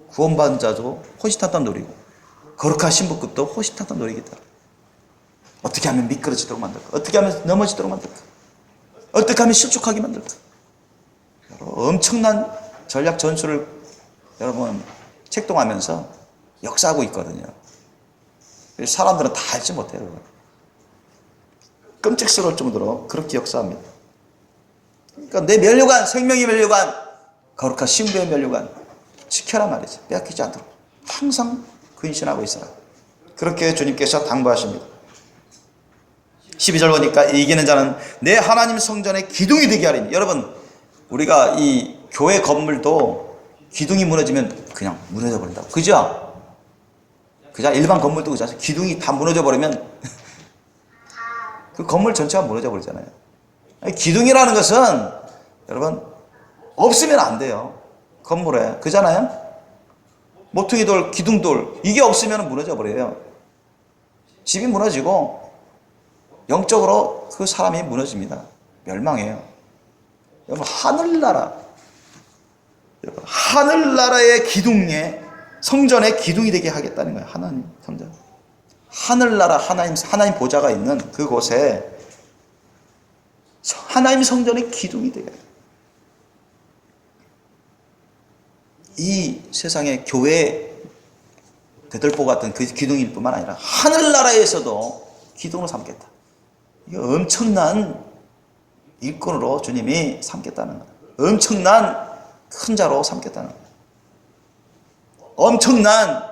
구원받은 자도 호시탐탐 노리고 거룩한 신부급도 호시탐탐 노리겠다. 어떻게 하면 미끄러지도록 만들까? 어떻게 하면 넘어지도록 만들까? 어떻게 하면 실족하게 만들까? 엄청난 전략 전술을 여러분 책동하면서 역사하고 있거든요. 사람들은 다 알지 못해요. 끔찍스러울 정도로 그렇게 역사합니다. 그러니까 내 면류관, 생명의 면류관, 거룩한 신부의 면류관 지켜라 말이죠. 빼앗기지 않도록 항상 근신하고 있어라. 그렇게 주님께서 당부하십니다. 12절 보니까 이기는 자는 내 하나님 성전의 기둥이 되게 하리니. 여러분, 우리가 이 교회 건물도 기둥이 무너지면 그냥 무너져 버린다고. 그죠? 그죠? 일반 건물도 그죠? 기둥이 다 무너져 버리면 그 건물 전체가 무너져 버리잖아요. 기둥이라는 것은 여러분 없으면 안 돼요. 건물에. 그잖아요? 모퉁이 돌, 기둥 돌 이게 없으면 무너져 버려요. 집이 무너지고 영적으로 그 사람이 무너집니다. 멸망해요. 여러분 하늘나라, 여러분 하늘나라의 기둥에 성전의 기둥이 되게 하겠다는 거예요. 하나님 성전. 하늘나라 하나님 보좌가 있는 그곳에 하나님 성전의 기둥이 되게. 이 세상의 교회 대들보 같은 그 기둥일 뿐만 아니라 하늘나라에서도 기둥으로 삼겠다. 이거 엄청난 일꾼으로 주님이 삼겠다는 거예요. 엄청난 큰 자로 삼겠다는 거예요. 엄청난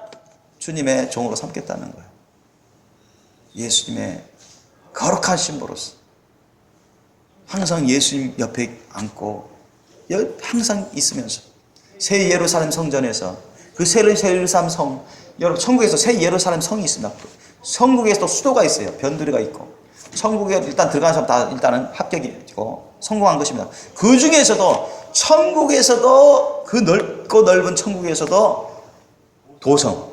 주님의 종으로 삼겠다는 거예요. 예수님의 거룩한 신부로서 항상 예수님 옆에 앉고 항상 있으면서 새 예루살렘 성전에서 그 새 예루살렘 성, 여러분 천국에서 새 예루살렘 성이 있습니다. 천국에서도 수도가 있어요. 변두리가 있고 천국에 일단 들어가는 사람 다 일단은 합격이고 성공한 것입니다. 그 중에서도 천국에서도 그 넓고 넓은 천국에서도 도성,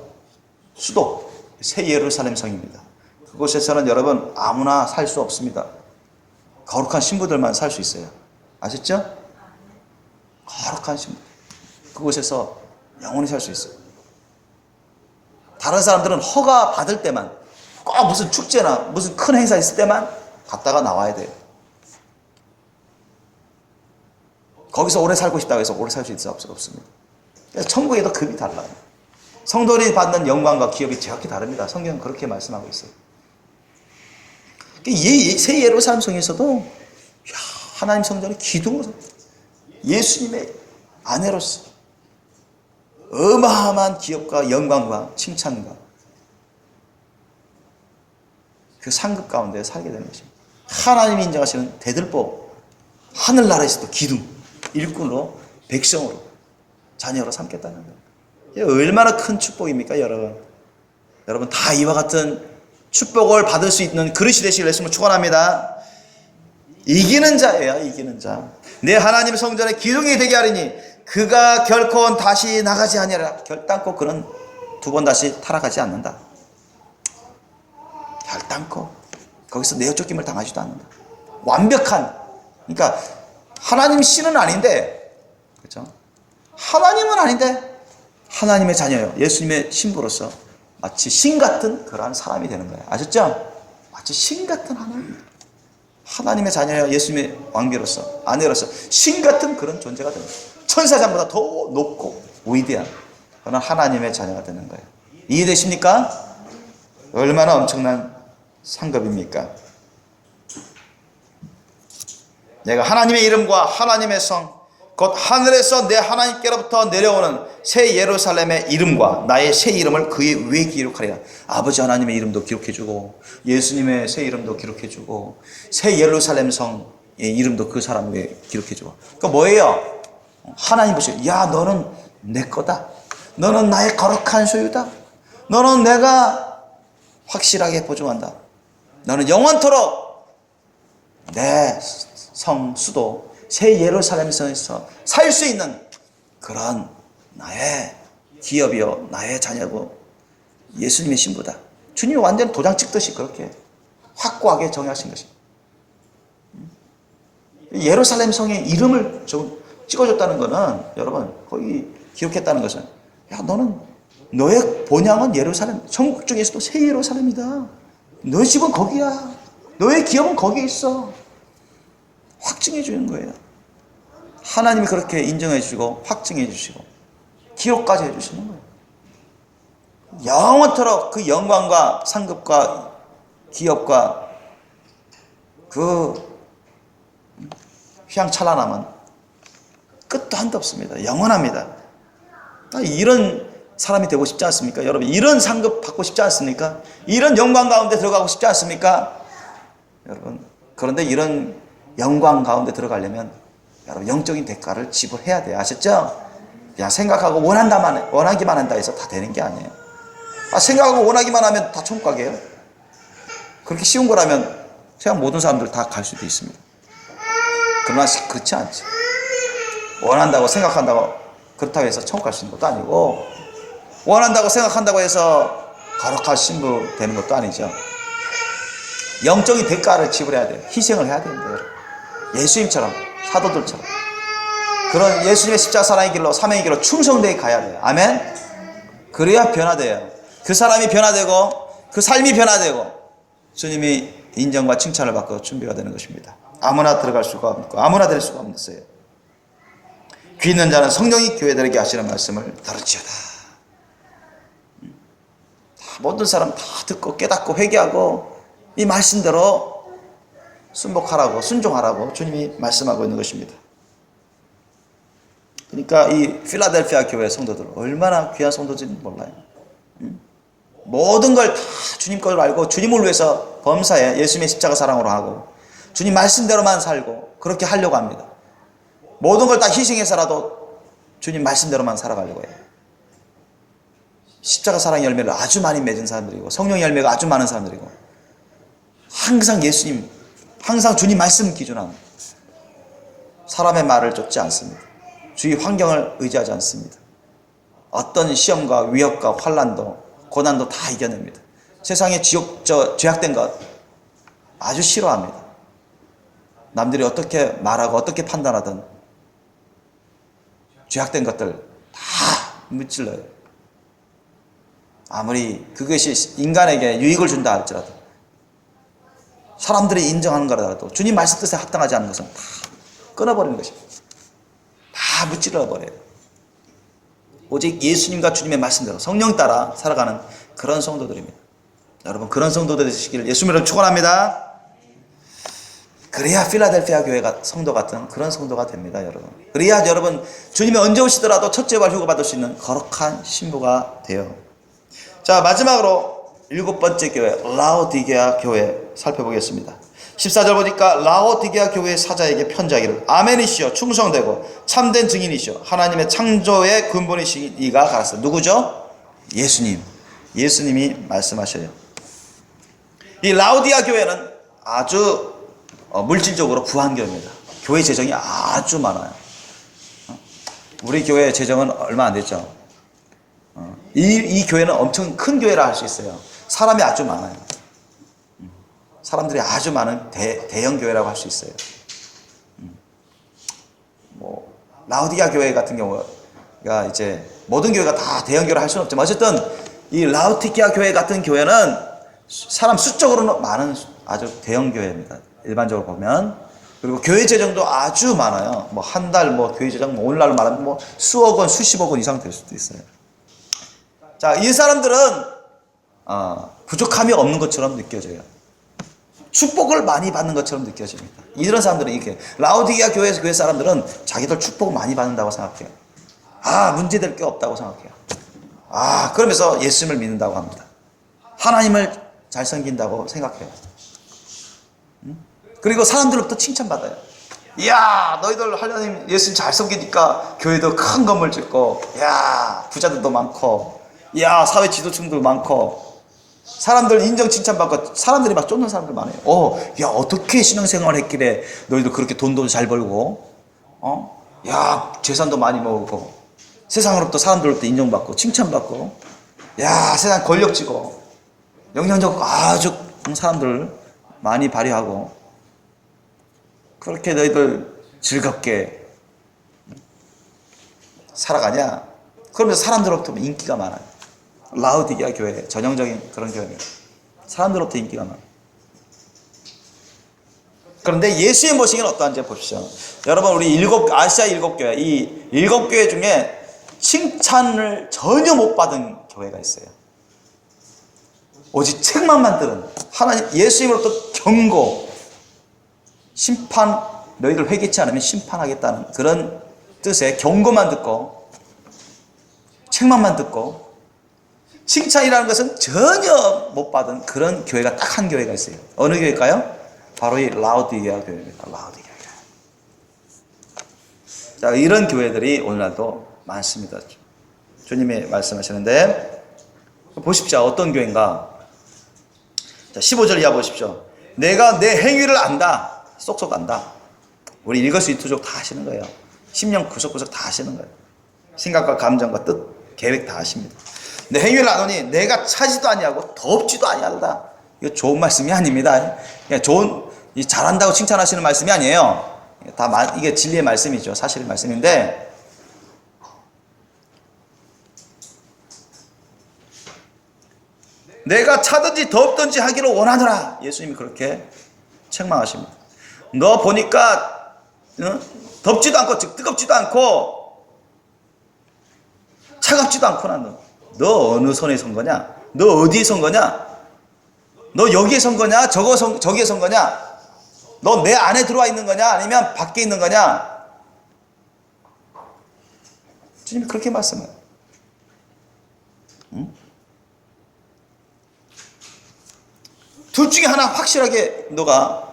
수도, 새 예루살렘 성입니다. 그곳에서는 여러분 아무나 살 수 없습니다. 거룩한 신부들만 살 수 있어요. 아셨죠? 거룩한 신부. 그곳에서 영원히 살 수 있어요. 다른 사람들은 허가 받을 때만, 꼭 무슨 축제나 무슨 큰 행사 있을 때만 갔다가 나와야 돼요. 거기서 오래 살고 싶다고 해서 오래 살 수 있을 수 없습니다. 그래서 천국에도 급이 달라요. 성도들이 받는 영광과 기업이 정확히 다릅니다. 성경은 그렇게 말씀하고 있어요. 새 예루살렘 성에서도 하나님 성전의 기둥으로 예수님의 아내로서 어마어마한 기업과 영광과 칭찬과 그 상급 가운데 살게 되는 것입니다. 하나님이 인정하시는 대들보, 하늘나라에서도 기둥, 일꾼으로, 백성으로, 자녀로 삼겠다는 거예요. 얼마나 큰 축복입니까, 여러분? 여러분 다 이와 같은 축복을 받을 수 있는 그릇이 되시길 예수님을 축원합니다. 이기는 자예요, 이기는 자. 내 하나님 성전의 기둥이 되게 하리니 그가 결코 다시 나가지 아니하리라. 결단코 그는 두 번 다시 타락하지 않는다. 결단코 거기서 내어쫓김을 당하지도 않는다. 완벽한, 그러니까 하나님 씨는 아닌데, 그렇죠? 하나님은 아닌데 하나님의 자녀예요. 예수님의 신부로서 마치 신 같은 그러한 사람이 되는 거예요. 아셨죠? 마치 신 같은 하나님의 자녀예요. 예수님의 왕비로서, 아내로서 신 같은 그런 존재가 되는 거예요. 천사장보다 더 높고 위대한 그런 하나님의 자녀가 되는 거예요. 이해되십니까? 얼마나 엄청난 상급입니까? 내가 하나님의 이름과 하나님의 성, 곧 하늘에서 내 하나님께로부터 내려오는 새 예루살렘의 이름과 나의 새 이름을 그의 위에 기록하리라. 아버지 하나님의 이름도 기록해주고 예수님의 새 이름도 기록해주고 새 예루살렘 성의 이름도 그 사람 위에 기록해주고. 그러니까 뭐예요? 하나님 보시고, 야, 너는 내 거다. 너는 나의 거룩한 소유다. 너는 내가 확실하게 보증한다. 너는 영원토록 내 성, 수도, 새 예루살렘 성에서 살 수 있는 그런 나의 기업이요, 나의 자녀고 예수님의 신부다. 주님이 완전 도장 찍듯이 그렇게 확고하게 정의하신 것입니다. 예루살렘 성의 이름을 찍어줬다는 것은, 여러분, 거기 기록했다는 것은, 야, 너의 본향은 예루살렘, 천국 중에서도 새 예루살렘이다. 너의 집은 거기야. 너의 기업은 거기에 있어. 확증해 주는 거예요. 하나님이 그렇게 인정해 주시고 확증해 주시고 기록까지 해 주시는 거예요. 영원토록 그 영광과 상급과 기업과 그 휘황찬란함은 끝도 한도 없습니다. 영원합니다. 이런 사람이 되고 싶지 않습니까? 여러분, 이런 상급 받고 싶지 않습니까? 이런 영광 가운데 들어가고 싶지 않습니까? 여러분, 그런데 이런 영광 가운데 들어가려면 여러분 영적인 대가를 지불해야 돼요. 아셨죠? 그냥 생각하고 원하기만 한다 해서 다 되는 게 아니에요. 생각하고 원하기만 하면 다 천국 가게요. 그렇게 쉬운 거라면 그냥 모든 사람들 다 갈 수도 있습니다. 그러나 그렇지 않죠. 원한다고 생각한다고 그렇다고 해서 천국 갈 수 있는 것도 아니고, 원한다고 생각한다고 해서 거룩한 신부 되는 것도 아니죠. 영적인 대가를 지불해야 돼요. 희생을 해야 됩니다. 여러분. 예수님처럼, 사도들처럼 그런 예수님의 십자가 사랑의 길로, 사명의 길로 충성되게 가야 돼요. 아멘. 그래야 변화돼요. 그 사람이 변화되고 그 삶이 변화되고 주님이 인정과 칭찬을 받고 준비가 되는 것입니다. 아무나 들어갈 수가 없고 아무나 될 수가 없어요. 귀 있는 자는 성령이 교회들에게 하시는 말씀을 들을지어다. 모든 사람 다 듣고 깨닫고 회개하고 이 말씀대로 순복하라고, 순종하라고 주님이 말씀하고 있는 것입니다. 그러니까 이 필라델피아 교회 성도들 얼마나 귀한 성도들인지 몰라요. 모든 걸 다 주님 것을 알고 주님을 위해서 범사에 예수님의 십자가 사랑으로 하고 주님 말씀대로만 살고 그렇게 하려고 합니다. 모든 걸 다 희생해서라도 주님 말씀대로만 살아가려고 해요. 십자가 사랑의 열매를 아주 많이 맺은 사람들이고 성령의 열매가 아주 많은 사람들이고 항상 예수님, 항상 주님 말씀 기준한 사람의 말을 쫓지 않습니다. 주위 환경을 의지하지 않습니다. 어떤 시험과 위협과 환난도 고난도 다 이겨냅니다. 세상에 죄악된 것 아주 싫어합니다. 남들이 어떻게 말하고 어떻게 판단하든 죄악된 것들 다 무찔러요. 아무리 그것이 인간에게 유익을 준다 할지라도, 사람들이 인정하는 거라도 주님 말씀 뜻에 합당하지 않는 것은 다 끊어버리는 것입니다. 다 무찌르어 버려요. 오직 예수님과 주님의 말씀대로 성령 따라 살아가는 그런 성도들입니다. 여러분, 그런 성도들 되시기를 예수님으로 축원합니다. 그래야 필라델피아 교회가 성도 같은 그런 성도가 됩니다, 여러분. 그래야 여러분, 주님이 언제 오시더라도 첫째 발 휴가 받을 수 있는 거룩한 신부가 돼요. 자, 마지막으로 7번째 교회, 라오디게아 교회 살펴보겠습니다. 14절 보니까 라오디게아 교회 사자에게 편지하기를 아멘이시여 충성되고 참된 증인이시여 하나님의 창조의 근본이시니 이가 가라사. 누구죠? 예수님. 예수님이 말씀하셔요. 이 라오디게아 교회는 아주 물질적으로 부한 교회입니다. 교회 재정이 아주 많아요. 우리 교회 재정은 얼마 안 됐죠. 이 교회는 엄청 큰 교회라 할 수 있어요. 사람이 아주 많아요. 사람들이 아주 많은 대형 교회라고 할 수 있어요. 뭐 라오디게아 교회 같은 경우가 이제 모든 교회가 다 대형 교회를 할 수는 없지만 어쨌든 이 라오디게아 교회 같은 교회는 사람 수적으로는 많은 아주 대형 교회입니다. 일반적으로 보면. 그리고 교회 재정도 아주 많아요. 뭐 한 달 뭐 교회 재정 오늘날로 말하면 뭐 수억 원, 수십억 원 이상 될 수도 있어요. 자, 이 사람들은 부족함이 없는 것처럼 느껴져요. 축복을 많이 받는 것처럼 느껴집니다. 이런 사람들은 이렇게 라오디게아 교회 사람들은 자기들 축복을 많이 받는다고 생각해요. 문제될 게 없다고 생각해요. 그러면서 예수님을 믿는다고 합니다. 하나님을 잘 섬긴다고 생각해요. 그리고 사람들로부터 칭찬받아요. 이야, 너희들 하나님 예수님 잘 섬기니까 교회도 큰 건물 짓고, 야, 부자들도 많고, 야, 사회 지도층도 많고, 사람들 인정 칭찬받고, 사람들이 막 쫓는 사람들 많아요. 야, 어떻게 신앙생활 했길래 너희도 그렇게 돈도 잘 벌고, 야, 재산도 많이 모으고, 세상으로부터 사람들로부터 인정받고, 칭찬받고, 야, 세상 권력지고, 영향력 아주 사람들 많이 발휘하고, 그렇게 너희들 즐겁게 살아가냐? 그러면서 사람들로부터 인기가 많아요. 라오디게아 교회, 전형적인 그런 교회입니다. 사람들로부터 인기가 많아요. 그런데 예수의 모시기는 어떠한지 보십시오. 여러분, 우리 아시아 7교회, 이 7교회 중에 칭찬을 전혀 못 받은 교회가 있어요. 오직 책망만 들은, 하나님 예수님으로부터 경고, 심판, 너희들 회개치 않으면 심판하겠다는 그런 뜻의 경고만 듣고 책망만 듣고 칭찬이라는 것은 전혀 못 받은 그런 교회가 딱 한 교회가 있어요. 어느 교회일까요? 바로 이 라오디게아 교회입니다. 라오디게아 교회. 자, 이런 교회들이 오늘날도 많습니다. 주님이 말씀하시는데 보십시오. 어떤 교회인가? 자, 15절 이하 보십시오. 내가 내 행위를 안다. 쏙쏙 안다. 우리 일거수일투족 다 하시는 거예요. 심령 구석구석 다 하시는 거예요. 생각과 감정과 뜻, 계획 다 하십니다. 내 행위를 안오니 내가 차지도 아니하고 덥지도 아니하다. 이거 좋은 말씀이 아닙니다. 그냥 잘한다고 칭찬하시는 말씀이 아니에요. 이게 진리의 말씀이죠. 사실의 말씀인데 내가 차든지 덥든지 하기를 원하노라. 예수님이 그렇게 책망하십니다. 너 보니까 덥지도 않고 뜨겁지도 않고 차갑지도 않구나. 너 어느 선에 선 거냐? 너 어디에 선 거냐? 너 여기에 선 거냐? 저기에 선 거냐? 너 내 안에 들어와 있는 거냐? 아니면 밖에 있는 거냐? 주님이 그렇게 말씀해요. 둘 중에 하나 확실하게 너가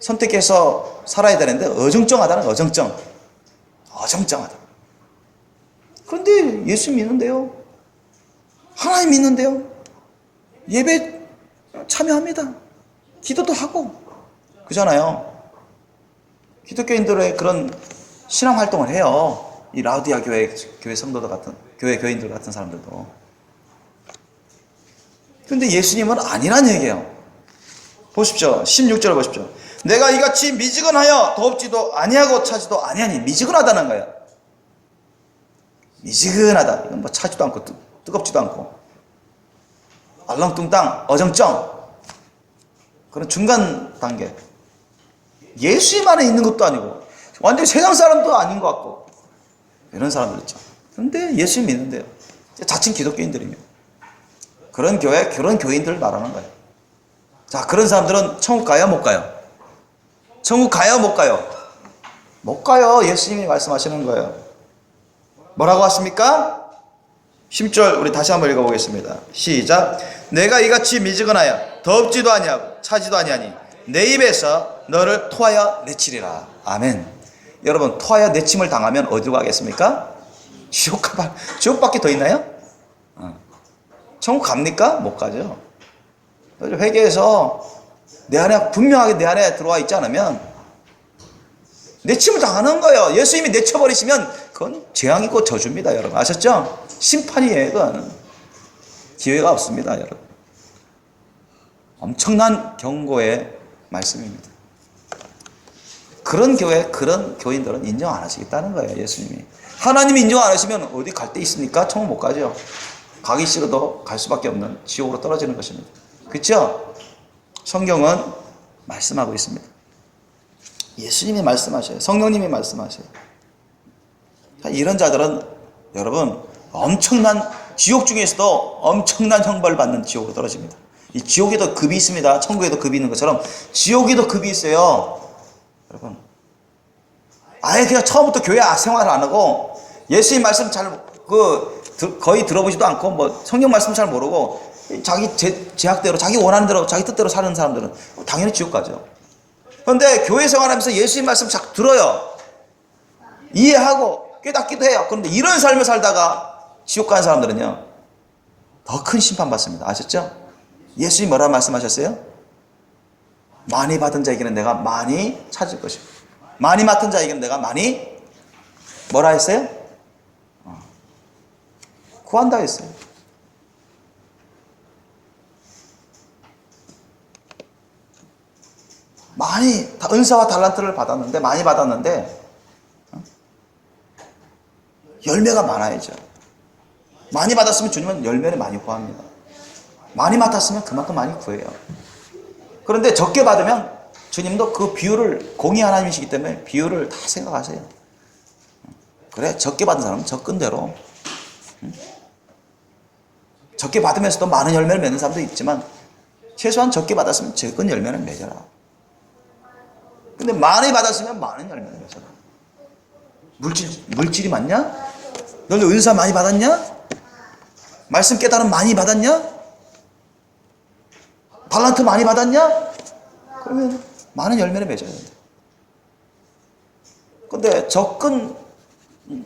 선택해서 살아야 되는데 어정쩡하다는 어정쩡하다. 그런데 예수 믿는데요. 하나님 믿는데요. 예배 참여합니다. 기도도 하고 그잖아요. 기독교인들의 그런 신앙 활동을 해요. 이 라오디게아 교회 성도들 같은 교회 교인들 같은 사람들도. 그런데 예수님은 아니란 얘기예요. 보십시오. 16절 보십시오. 내가 이같이 미지근하여 덥지도 아니하고 차지도 아니하니. 미지근하다는 거예요. 미지근하다. 이건 뭐 차지도 않고 뜨겁지도 않고 알렁뚱땅 어정쩡 그런 중간 단계. 예수님 안에 있는 것도 아니고 완전히 세상 사람도 아닌 것 같고 이런 사람들 있죠. 그런데 예수님 믿는데요. 자칭 기독교인들이며 그런 교회, 그런 교인들을 말하는 거예요. 자, 그런 사람들은 천국 가요, 못 가요? 천국 가요, 못 가요? 못 가요. 예수님이 말씀하시는 거예요. 뭐라고 하십니까? 10절 우리 다시 한번 읽어보겠습니다. 시작. 내가 이같이 미지근하여 덥지도 아니하고 차지도 아니하니 내 입에서 너를 토하여 내치리라. 아멘. 여러분, 토하여 내침을 당하면 어디로 가겠습니까? 지옥밖에 더 있나요? 천국 갑니까? 못 가죠. 회개해서 내 안에 분명하게 내 안에 들어와 있지 않으면 내침을 당하는 거예요. 예수님이 내쳐버리시면 그건 재앙이고 저주입니다. 여러분 아셨죠? 심판이에요. 그건 기회가 없습니다. 여러분 엄청난 경고의 말씀입니다. 그런 교회, 그런 교인들은 인정 안 하시겠다는 거예요. 예수님이. 하나님이 인정 안 하시면 어디 갈 데 있습니까? 천국 못 가죠. 가기 싫어도 갈 수밖에 없는 지옥으로 떨어지는 것입니다. 그렇죠? 성경은 말씀하고 있습니다. 예수님이 말씀하셔요. 성령님이 말씀하셔요. 이런 자들은 여러분 엄청난 지옥 중에서도 엄청난 형벌을 받는 지옥으로 떨어집니다. 이 지옥에도 급이 있습니다. 천국에도 급이 있는 것처럼 지옥에도 급이 있어요. 여러분 아예 그냥 처음부터 교회 생활을 안 하고 예수님 말씀 거의 들어보지도 않고 뭐 성경 말씀 잘 모르고 자기 제약대로 자기 원하는 대로 자기 뜻대로 사는 사람들은 당연히 지옥 가죠. 그런데 교회 생활하면서 예수님 말씀 자꾸 들어요. 이해하고 깨닫기도 해요. 그런데 이런 삶을 살다가 지옥 가는 사람들은요 더 큰 심판 받습니다. 아셨죠? 예수님 뭐라 말씀하셨어요? 많이 받은 자에게는 내가 많이 찾을 것이고 많이 맡은 자에게는 내가 많이 뭐라 했어요? 구한다 했어요. 많이 은사와 달란트를 받았는데 많이 받았는데 열매가 많아야죠. 많이 받았으면 주님은 열매를 많이 구합니다. 많이 맡았으면 그만큼 많이 구해요. 그런데 적게 받으면 주님도 그 비율을 공의 하나님이시기 때문에 비율을 다 생각하세요. 그래 적게 받은 사람은 적은 대로 적게 받으면서도 많은 열매를 맺는 사람도 있지만 최소한 적게 받았으면 적은 열매를 맺어라. 근데 많이 받았으면 많은 열매를 맺어라. 물질이 많냐? 너는 은사 많이 받았냐? 말씀 깨달음 많이 받았냐? 달란트 많이 받았냐? 그러면 많은 열매를 맺어야 된다. 근데 적은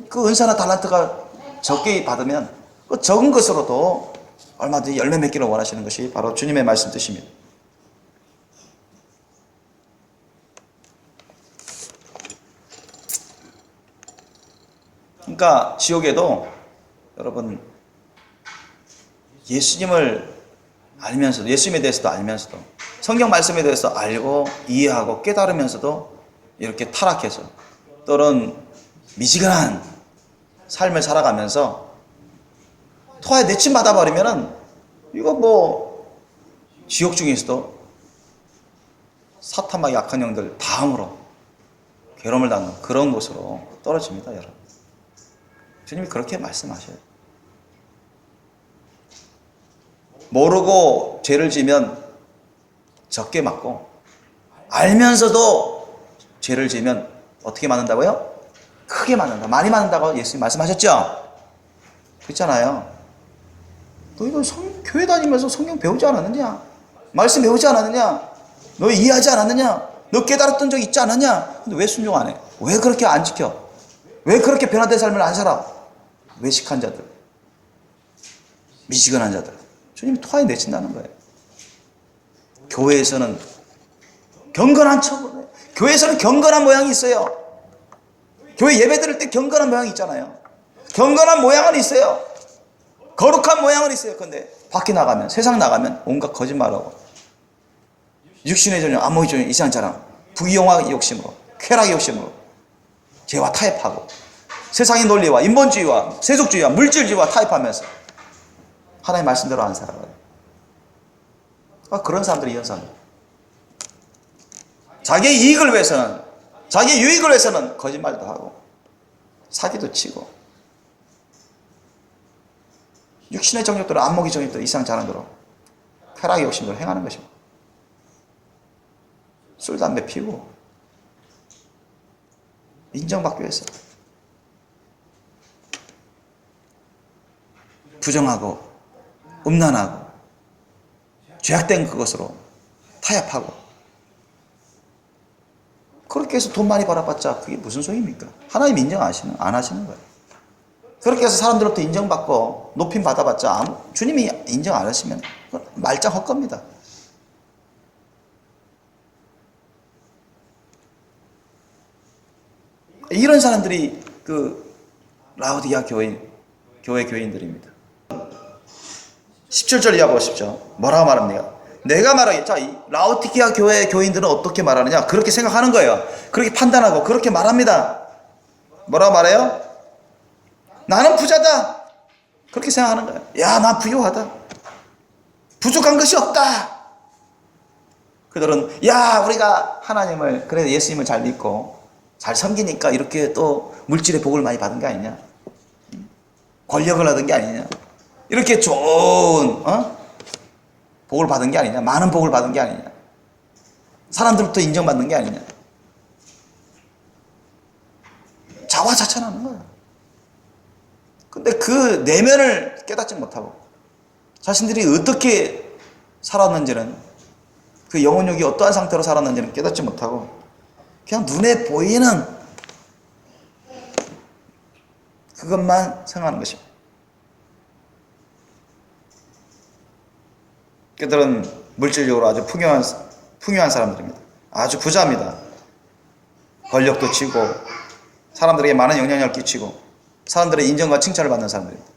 그 은사나 달란트가 적게 받으면 그 적은 것으로도 얼마든지 열매 맺기를 원하시는 것이 바로 주님의 말씀 뜻입니다. 그러니까 지옥에도 여러분 예수님을 알면서도 예수님에 대해서도 알면서도 성경 말씀에 대해서 알고 이해하고 깨달으면서도 이렇게 타락해서 또는 미지근한 삶을 살아가면서 토하에 내침 받아버리면은 이거 뭐 지옥 중에서도 사탄과 약한 영들 다음으로 괴로움을 당하는 그런 곳으로 떨어집니다. 여러분 주님이 그렇게 말씀하셔요. 모르고 죄를 지면 적게 맞고 알면서도 죄를 지면 어떻게 맞는다고요? 크게 맞는다. 많이 맞는다고 예수님 말씀하셨죠? 그렇잖아요. 너 이거 교회 다니면서 성경 배우지 않았느냐? 말씀 배우지 않았느냐? 너 이해하지 않았느냐? 너 깨달았던 적 있지 않았냐? 근데 왜 순종 안 해? 왜 그렇게 안 지켜? 왜 그렇게 변화된 삶을 안 살아? 외식한 자들, 미지근한 자들 주님이 토하에 내친다는 거예요. 교회에서는 경건한 척을 교회에서는 경건한 모양이 있어요. 교회 예배 드릴 때 경건한 모양이 있잖아요. 경건한 모양은 있어요. 거룩한 모양은 있어요. 근데 밖에 나가면 세상 나가면 온갖 거짓말하고 육신의 전용, 안목의 전용, 이상 자랑, 부귀영화 욕심으로, 쾌락의 욕심으로 죄와 타협하고 세상의 논리와 인본주의와 세속주의와 물질주의와 타협하면서 하나님 말씀대로 안 살아가요. 그런 사람들이 이런 사람들. 자기의 이익을 위해서는, 자기의 유익을 위해서는 거짓말도 하고 사기도 치고 육신의 정욕대로, 안목의 정욕대로, 이상 잘하는 대로 쾌락의 욕심대로 행하는 것입니다. 술, 담배 피우고 인정받기 위해서 부정하고 음란하고 죄악된 그것으로 타협하고, 그렇게 해서 돈 많이 벌어봤자 그게 무슨 소용입니까? 하나님 인정 안 하시는 거예요. 그렇게 해서 사람들로부터 인정받고 높임 받아봤자 주님이 인정 안 하시면 말짱 헛겁니다. 이런 사람들이 그 라오디게아 교회 교인들입니다. 17절 이하 보십시오. 뭐라고 말합니까? 내가 말하기, 자, 이 라오디게아 교회 교인들은 어떻게 말하느냐? 그렇게 생각하는 거예요. 그렇게 판단하고 그렇게 말합니다. 뭐라고 말해요? 나는 부자다. 그렇게 생각하는 거예요. 야, 나 부유하다. 부족한 것이 없다. 그들은, 야, 우리가 하나님을, 그래, 예수님을 잘 믿고 잘 섬기니까 이렇게 또 물질의 복을 많이 받은 게 아니냐? 권력을 얻은 게 아니냐? 이렇게 좋은 복을 받은 게 아니냐? 많은 복을 받은 게 아니냐? 사람들부터 인정받는 게 아니냐? 자화자찬하는 거예요. 근데 그 내면을 깨닫지 못하고 자신들이 어떻게 살았는지는, 그 영혼력이 어떠한 상태로 살았는지는 깨닫지 못하고 그냥 눈에 보이는 그것만 생각하는 것입니다. 그들은 물질적으로 아주 풍요한 사람들입니다. 아주 부자입니다. 권력도 쥐고 사람들에게 많은 영향력을 끼치고 사람들의 인정과 칭찬을 받는 사람들입니다.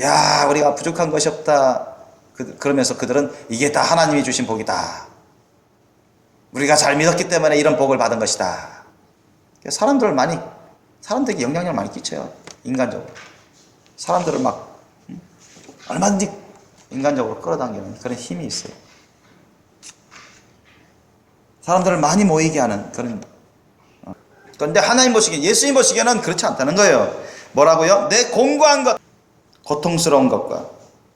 야, 우리가 부족한 것이 없다. 그러면서 그들은 이게 다 하나님이 주신 복이다. 우리가 잘 믿었기 때문에 이런 복을 받은 것이다. 사람들에게 영향력을 많이 끼쳐요. 인간적으로. 사람들을 막 얼마든지 인간적으로 끌어당기는 그런 힘이 있어요. 사람들을 많이 모이게 하는 그런. 그런데 하나님 보시기에, 예수님 보시기에는 그렇지 않다는 거예요. 뭐라고요? 내 공고한 것, 고통스러운 것과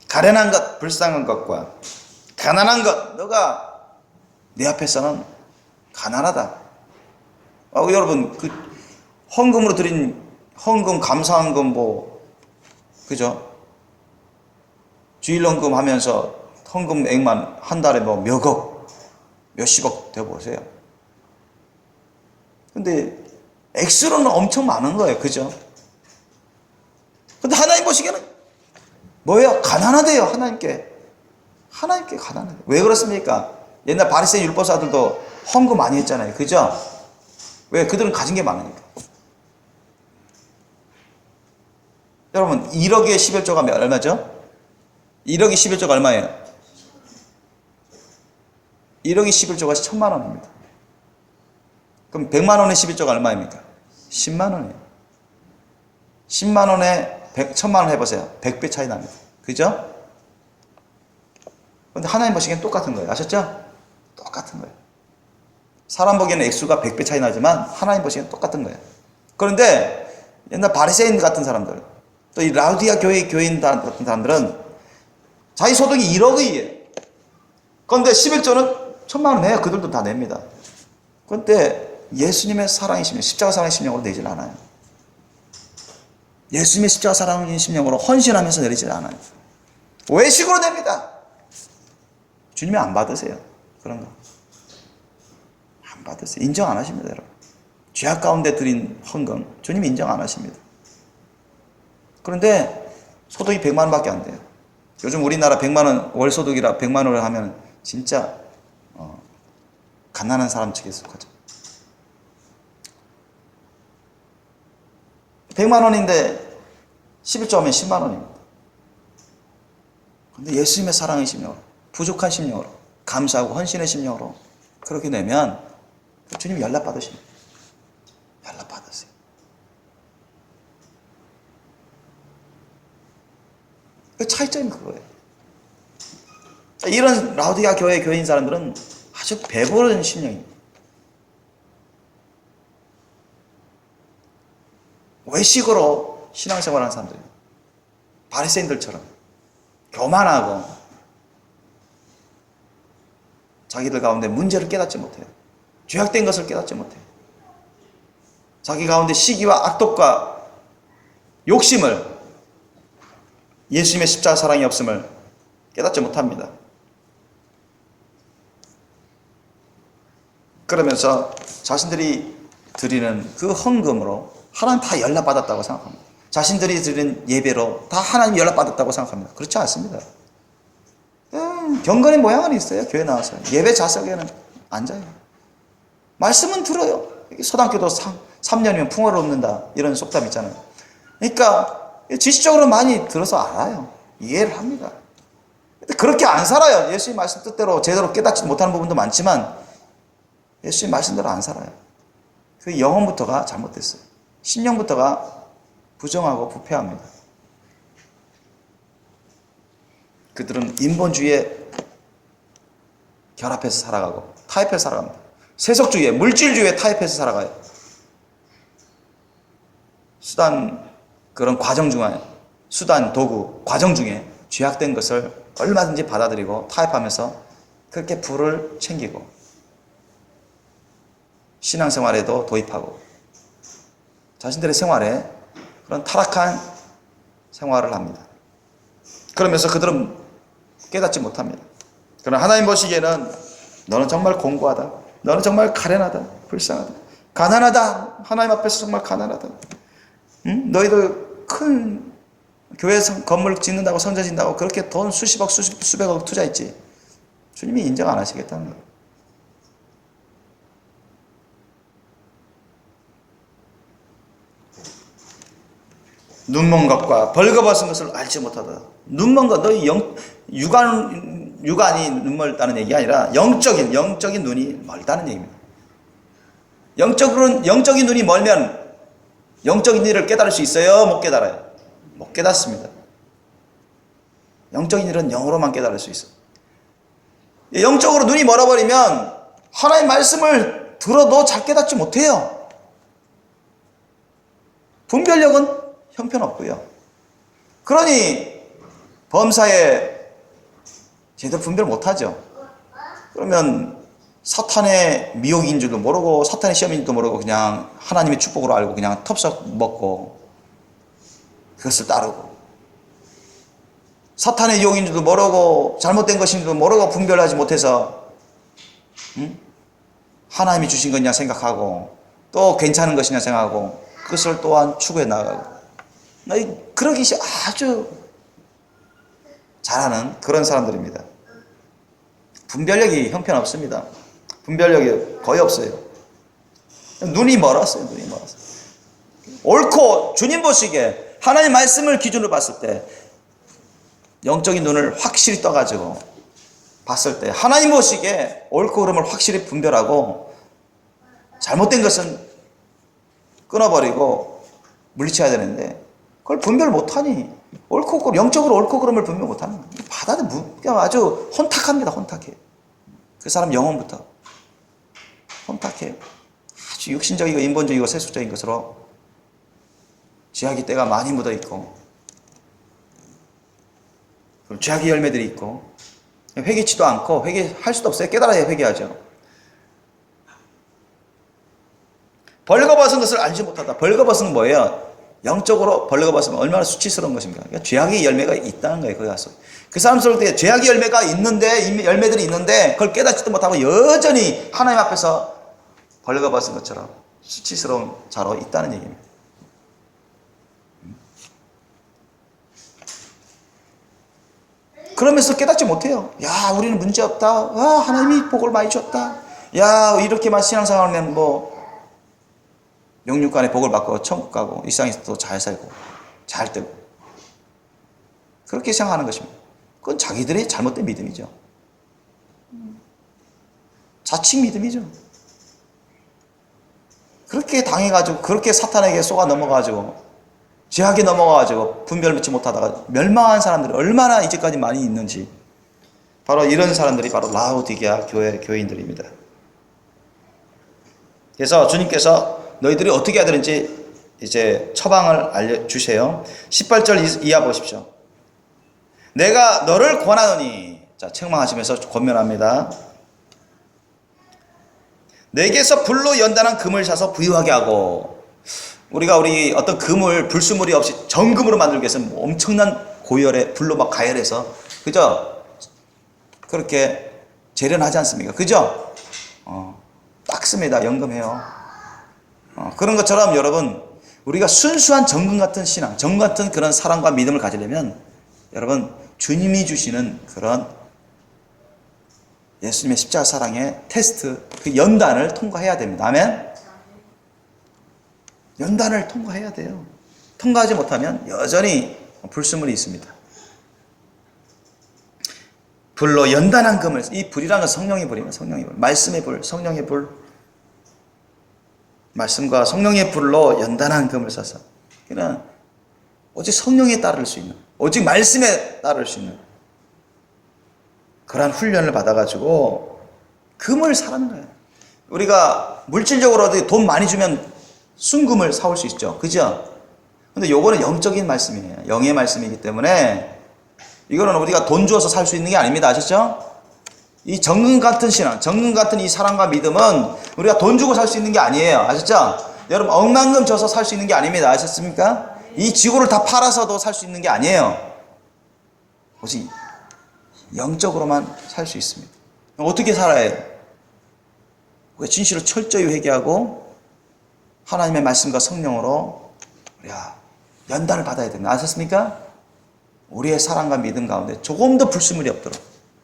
가련한 것, 불쌍한 것과 가난한 것, 너가 내 앞에서는 가난하다. 여러분, 그 헌금으로 드린 헌금, 감사헌금 그죠? 주일헌금 하면서 헌금액만 한 달에 몇억, 몇십억 되어보세요. 근데 액수로는 엄청 많은 거예요. 그죠? 근데 하나님 보시기에는 뭐예요? 가난하대요. 하나님께 가난하대요. 왜 그렇습니까? 옛날 바리새인 율법사들도 헌금 많이 했잖아요. 그죠? 왜? 그들은 가진 게 많으니까. 여러분, 1억의 11조가 얼마죠? 1억이 11조가 얼마예요? 1억이 11조가 1000만 원입니다. 그럼 100만 원의 11조가 얼마입니까? 10만 원이에요. 10만 원에 1000만 원 해보세요. 100배 차이 납니다. 그죠? 근데 하나님 보시기엔 똑같은 거예요. 아셨죠? 똑같은 거예요. 사람 보기에는 액수가 100배 차이 나지만 하나님 보시기엔 똑같은 거예요. 그런데 옛날 바리새인 같은 사람들, 또 이 라우디아 교회 교인 같은 사람들은 자기 소득이 1억이에요. 그런데 11조는 1000만 원 내요. 그들도 다 냅니다. 그런데 예수님의 사랑의 심령, 십자가 사랑의 심령으로 내질 않아요. 예수님의 십자가 사랑의 심령으로 헌신하면서 내리질 않아요. 외식으로 냅니다. 주님이 안 받으세요. 그런 거. 안 받으세요. 인정 안 하십니다, 여러분. 죄악 가운데 드린 헌금, 주님이 인정 안 하십니다. 그런데 소득이 100만 원밖에 안 돼요. 요즘 우리나라 100만 원, 월 소득이라 100만 원을 하면 진짜 가난한 사람 측에 속하죠. 100만 원인데 11조 하면 10만 원입니다. 그런데 예수님의 사랑의 심령으로, 부족한 심령으로, 감사하고 헌신의 심령으로 그렇게 내면 주님 연락받으십니다. 연락받으세요. 그 차이점이 그거예요. 이런 라우디가 교회 교회인 사람들은 아주 배부른 심령입니다. 외식으로 신앙생활하는 사람들이에요. 바리새인들처럼 교만하고 자기들 가운데 문제를 깨닫지 못해요. 죄악된 것을 깨닫지 못해요. 자기 가운데 시기와 악독과 욕심을, 예수님의 십자가 사랑이 없음을 깨닫지 못합니다. 그러면서 자신들이 드리는 그 헌금으로 하나님 다 연락받았다고 생각합니다. 자신들이 드리는 예배로 다 하나님 연락받았다고 생각합니다. 그렇지 않습니다. 경건의 모양은 있어요. 교회 나와서 예배 좌석에는 앉아요. 말씀은 들어요. 서당교도 3년이면 풍어를 얻는다, 이런 속담 있잖아요. 그러니까 지식적으로 많이 들어서 알아요. 이해를 합니다. 근데 그렇게 안 살아요. 예수님 말씀 뜻대로 제대로 깨닫지 못하는 부분도 많지만 예수님 말씀대로 안 살아요. 그 영혼부터가 잘못됐어요. 심령부터가 부정하고 부패합니다. 그들은 인본주의에 결합해서 살아가고 타협해서 살아갑니다. 세속주의에, 물질주의에 타협해서 살아가요. 그런 과정 중에, 수단, 도구, 과정 중에 죄악된 것을 얼마든지 받아들이고 타협하면서 그렇게 부를 챙기고 신앙생활에도 도입하고 자신들의 생활에 그런 타락한 생활을 합니다. 그러면서 그들은 깨닫지 못합니다. 그러나 하나님 보시기에는 너는 정말 공고하다, 너는 정말 가련하다, 불쌍하다, 가난하다, 하나님 앞에서 정말 가난하다. 응? 너희들 큰 교회 건물 짓는다고 성전 짓는다고 그렇게 돈 수십억 수백억 투자했지. 주님이 인정 안 하시겠다는 거예요. 눈먼 것과 벌거벗은 것을 알지 못하다. 눈먼 것, 너희 육안이 눈멀다는 얘기가 아니라 영적인 눈이 멀다는 얘기입니다. 영적인 눈이 멀면 영적인 일을 깨달을 수 있어요? 못 깨달아요? 못 깨닫습니다. 영적인 일은 영으로만 깨달을 수 있어요. 영적으로 눈이 멀어버리면 하나님의 말씀을 들어도 잘 깨닫지 못해요. 분별력은 형편없고요. 그러니 범사에 제대로 분별 못하죠. 그러면 사탄의 미혹인 줄도 모르고 사탄의 시험인 줄도 모르고 그냥 하나님의 축복으로 알고 그냥 텁썩 먹고 그것을 따르고, 사탄의 유혹인 줄도 모르고 잘못된 것인 줄도 모르고 분별하지 못해서 하나님이 주신 것이냐 생각하고 또 괜찮은 것이냐 생각하고 그것을 또한 추구해 나가고, 그러기 아주 잘하는 그런 사람들입니다. 분별력이 형편없습니다. 분별력이 거의 없어요. 눈이 멀었어요. 옳고, 주님 보시기에 하나님 말씀을 기준으로 봤을 때 영적인 눈을 확실히 떠가지고 봤을 때 하나님 보시기에 옳고 그름을 확실히 분별하고 잘못된 것은 끊어버리고 물리쳐야 되는데 그걸 분별 못하니 영적으로 옳고 그름을 분별 못하는 거예요. 아주 혼탁합니다. 혼탁해. 그 사람 영혼부터 혼탁해요. 아주 육신적이고 인본주의고 세속적인 것으로 죄악의 때가 많이 묻어있고 죄악의 열매들이 있고 회개치도 않고 회개할 수도 없어요. 깨달아야 회개하죠. 벌거벗은 것을 알지 못하다. 벌거벗은 뭐예요? 영적으로 벌거벗으면 얼마나 수치스러운 것입니까? 그러니까 죄악의 열매가 있다는 거예요. 거기 가서 그 사람 볼 때 죄악의 열매가 있는데, 열매들이 있는데 그걸 깨닫지도 못하고 여전히 하나님 앞에서 벌거벗은 것처럼 수치스러운 자로 있다는 얘기입니다. 그러면서 깨닫지 못해요. 야, 우리는 문제없다. 하나님이 복을 많이 줬다. 야, 이렇게만 신앙생활하면 영육간에 복을 받고 천국 가고 이 세상에서도 잘 살고 잘 되고 그렇게 생각하는 것입니다. 그건 자기들의 잘못된 믿음이죠. 자칭 믿음이죠. 그렇게 당해가지고 그렇게 사탄에게 속아 넘어가지고 죄악에 넘어가가지고 분별 믿지 못하다가 멸망한 사람들이 얼마나 이제까지 많이 있는지 바로 이런 사람들이 바로 라오디게아 교회 교인들입니다. 그래서 주님께서 너희들이 어떻게 해야 되는지 이제 처방을 알려주세요. 18절 이하 보십시오. 내가 너를 권하노니, 자, 책망하시면서 권면합니다. 내게서 불로 연단한 금을 사서 부유하게 하고, 우리가 우리 어떤 금을 불순물이 없이 정금으로 만들기 위해서 뭐 엄청난 고열에 불로 막 가열해서, 그죠? 그렇게 재련하지 않습니까? 그죠? 딱 씁니다. 연금해요. 그런 것처럼 여러분, 우리가 순수한 정금 같은 신앙, 정금 같은 그런 사랑과 믿음을 가지려면 여러분, 주님이 주시는 그런 예수님의 십자가 사랑의 테스트, 그 연단을 통과해야 됩니다. 아멘? 연단을 통과해야 돼요. 통과하지 못하면 여전히 불순물이 있습니다. 불로 연단한 금을, 이 불이라는 건 성령의 불이면 성령의 불, 말씀의 불, 성령의 불, 말씀과 성령의 불로 연단한 금을 사서, 그냥 오직 성령에 따를 수 있는, 오직 말씀에 따를 수 있는 그러한 훈련을 받아가지고 금을 사라는 거예요. 우리가 물질적으로 어디 돈 많이 주면 순금을 사올 수 있죠. 그죠? 근데 요거는 영적인 말씀이에요. 영의 말씀이기 때문에 이거는 우리가 돈 주어서 살 수 있는 게 아닙니다. 아셨죠? 이 정금 같은 신앙, 정금 같은 이 사랑과 믿음은 우리가 돈 주고 살 수 있는 게 아니에요. 아셨죠? 여러분, 억만금 줘서 살 수 있는 게 아닙니다. 아셨습니까? 이 지구를 다 팔아서도 살 수 있는 게 아니에요. 오직 영적으로만 살 수 있습니다. 어떻게 살아야 해요? 우리가 진실을 철저히 회개하고 하나님의 말씀과 성령으로 우리가 연단을 받아야 됩니다. 아셨습니까? 우리의 사랑과 믿음 가운데 조금 더 불순물이 없도록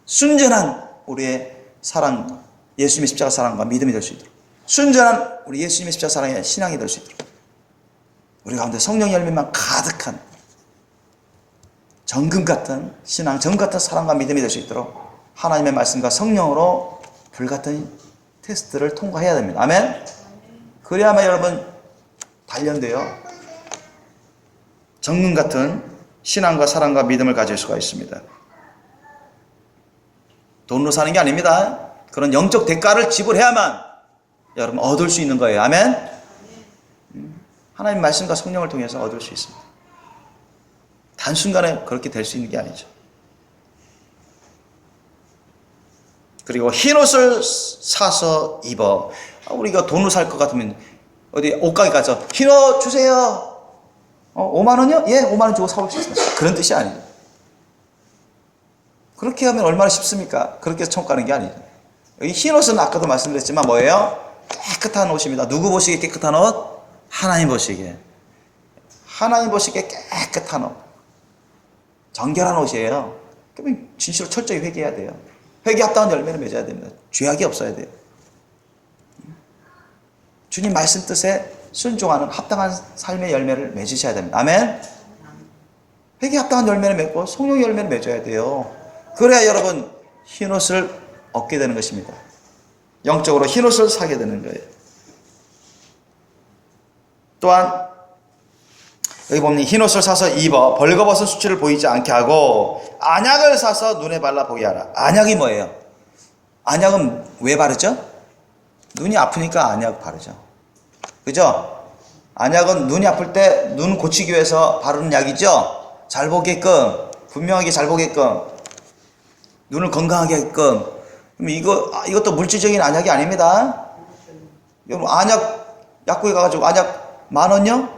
순전한 우리의 사랑, 예수님의 십자가 사랑과 믿음이 될 수 있도록, 순전한 우리 예수님의 십자가 사랑의 신앙이 될 수 있도록, 우리 가운데 성령의 열매만 가득한 정금 같은 신앙, 정금 같은 사랑과 믿음이 될 수 있도록 하나님의 말씀과 성령으로 불같은 테스트를 통과해야 됩니다. 아멘? 그래야만 여러분 단련되어 정금 같은 신앙과 사랑과 믿음을 가질 수가 있습니다. 돈으로 사는 게 아닙니다. 그런 영적 대가를 지불해야만 여러분 얻을 수 있는 거예요. 아멘? 하나님 말씀과 성령을 통해서 얻을 수 있습니다. 단순간에 그렇게 될 수 있는 게 아니죠. 그리고 흰옷을 사서 입어. 우리가 돈으로 살 것 같으면 어디 옷가게 가서 흰옷 주세요. 5만 원이요? 예, 5만 원 주고 사올 수 있습니다. 그런 뜻이 아니에요. 그렇게 하면 얼마나 쉽습니까? 그렇게 해서 천국 가는 게 아니죠. 여기 흰옷은 아까도 말씀드렸지만 뭐예요? 깨끗한 옷입니다. 누구 보시기에 깨끗한 옷? 하나님 보시기에. 하나님 보시기에 깨끗한 옷. 정결한 옷이에요. 그러면 진실로 철저히 회개해야 돼요. 회개 합당한 열매를 맺어야 됩니다. 죄악이 없어야 돼요. 주님 말씀 뜻에 순종하는 합당한 삶의 열매를 맺으셔야 됩니다. 아멘? 회개 합당한 열매를 맺고 성령의 열매를 맺어야 돼요. 그래야 여러분 흰옷을 얻게 되는 것입니다. 영적으로 흰옷을 사게 되는 거예요. 또한 여기 보면 흰옷을 사서 입어 벌거벗은 수치를 보이지 않게 하고 안약을 사서 눈에 발라 보게 하라. 안약이 뭐예요? 안약은 왜 바르죠? 눈이 아프니까 안약 바르죠. 그죠? 안약은 눈이 아플 때 눈 고치기 위해서 바르는 약이죠? 잘 보게끔, 분명하게 잘 보게끔, 눈을 건강하게 하게끔. 그럼 이것도 물질적인 안약이 아닙니다. 여러분, 안약, 약국에 가가지고 안약 10,000원요?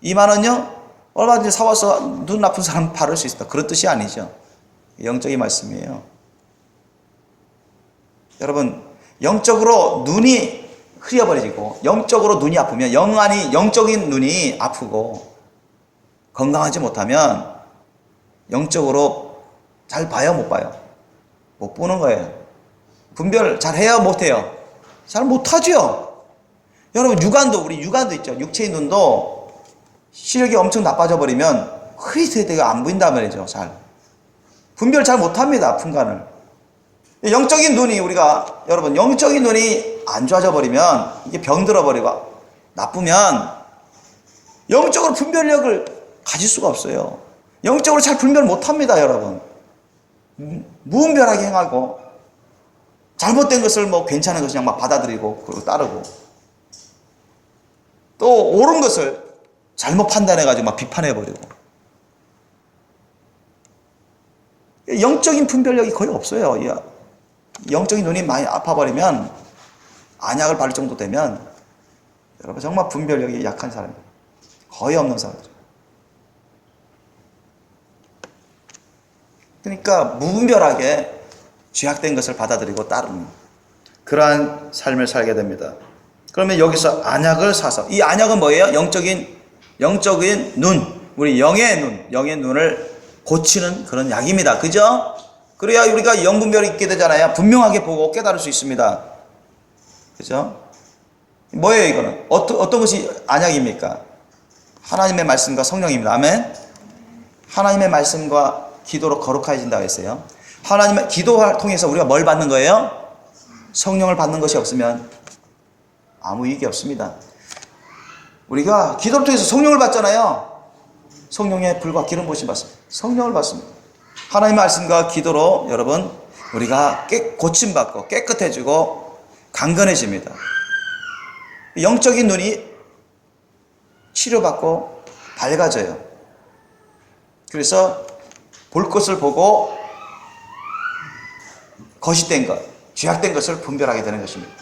20,000원요? 얼마든지 사와서 눈 아픈 사람 바를 수 있다. 그런 뜻이 아니죠. 영적인 말씀이에요. 여러분, 영적으로 눈이 흐려버리고 영적으로 눈이 아프면 영적인 눈이 아프고 건강하지 못하면 영적으로 잘 봐요, 못 봐요? 못 보는 거예요. 분별 잘 해요, 못 해요? 잘 못하죠. 여러분, 우리 육안도 있죠. 육체의 눈도 시력이 엄청 나빠져 버리면 흐릿해가 안 보인단 말이죠. 잘 분별 잘 못합니다. 분간을. 영적인 눈이 여러분 영적인 눈이 안 좋아져 버리면 이게 병들어 버리고 나쁘면 영적으로 분별력을 가질 수가 없어요. 영적으로 잘 분별 못합니다, 여러분. 무분별하게 행하고 잘못된 것을 뭐 괜찮은 것을 그냥 막 받아들이고 그리고 따르고 또 옳은 것을 잘못 판단해가지고 막 비판해버리고 영적인 분별력이 거의 없어요. 영적인 눈이 많이 아파버리면 안약을 바를 정도 되면 여러분 정말 분별력이 약한 사람이에요. 거의 없는 사람이죠. 그러니까 무분별하게 죄악된 것을 받아들이고 따르는 그러한 삶을 살게 됩니다. 그러면 여기서 안약을 사서 이 안약은 뭐예요? 영적인 눈, 우리 영의 눈을 고치는 그런 약입니다. 그죠? 그래야 우리가 영분별이 있게 되잖아요. 분명하게 보고 깨달을 수 있습니다. 그죠? 뭐예요 이거는? 어떤 것이 안약입니까? 하나님의 말씀과 성령입니다. 아멘? 하나님의 말씀과 기도로 거룩해진다고 했어요. 하나님의 기도를 통해서 우리가 뭘 받는 거예요? 성령을 받는 것이 없으면 아무 이익이 없습니다. 우리가 기도를 통해서 성령을 받잖아요. 성령의 불과 기름 부으심 받습니다. 성령을 받습니다. 하나님의 말씀과 기도로 여러분 우리가 고침받고 깨끗해지고 강건해집니다. 영적인 눈이 치료받고 밝아져요. 그래서 볼 것을 보고 거짓된 것, 죄악된 것을 분별하게 되는 것입니다.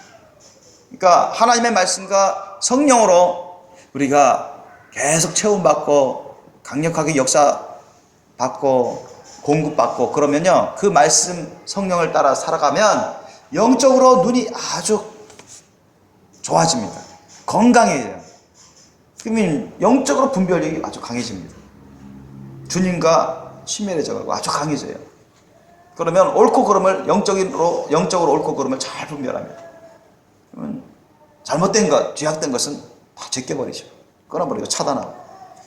그러니까 하나님의 말씀과 성령으로 우리가 계속 체험받고 강력하게 역사받고 공급받고 그러면요 그 말씀 성령을 따라 살아가면 영적으로 눈이 아주 좋아집니다. 건강해져요. 그러면 영적으로 분별력이 아주 강해집니다. 주님과 친밀해져가지고 아주 강해져요. 그러면 옳고 그름을 영적으로 옳고 그름을 잘 분별합니다. 그러면 잘못된 것, 죄악된 것은 다 제껴버리죠. 끊어버리고 차단하고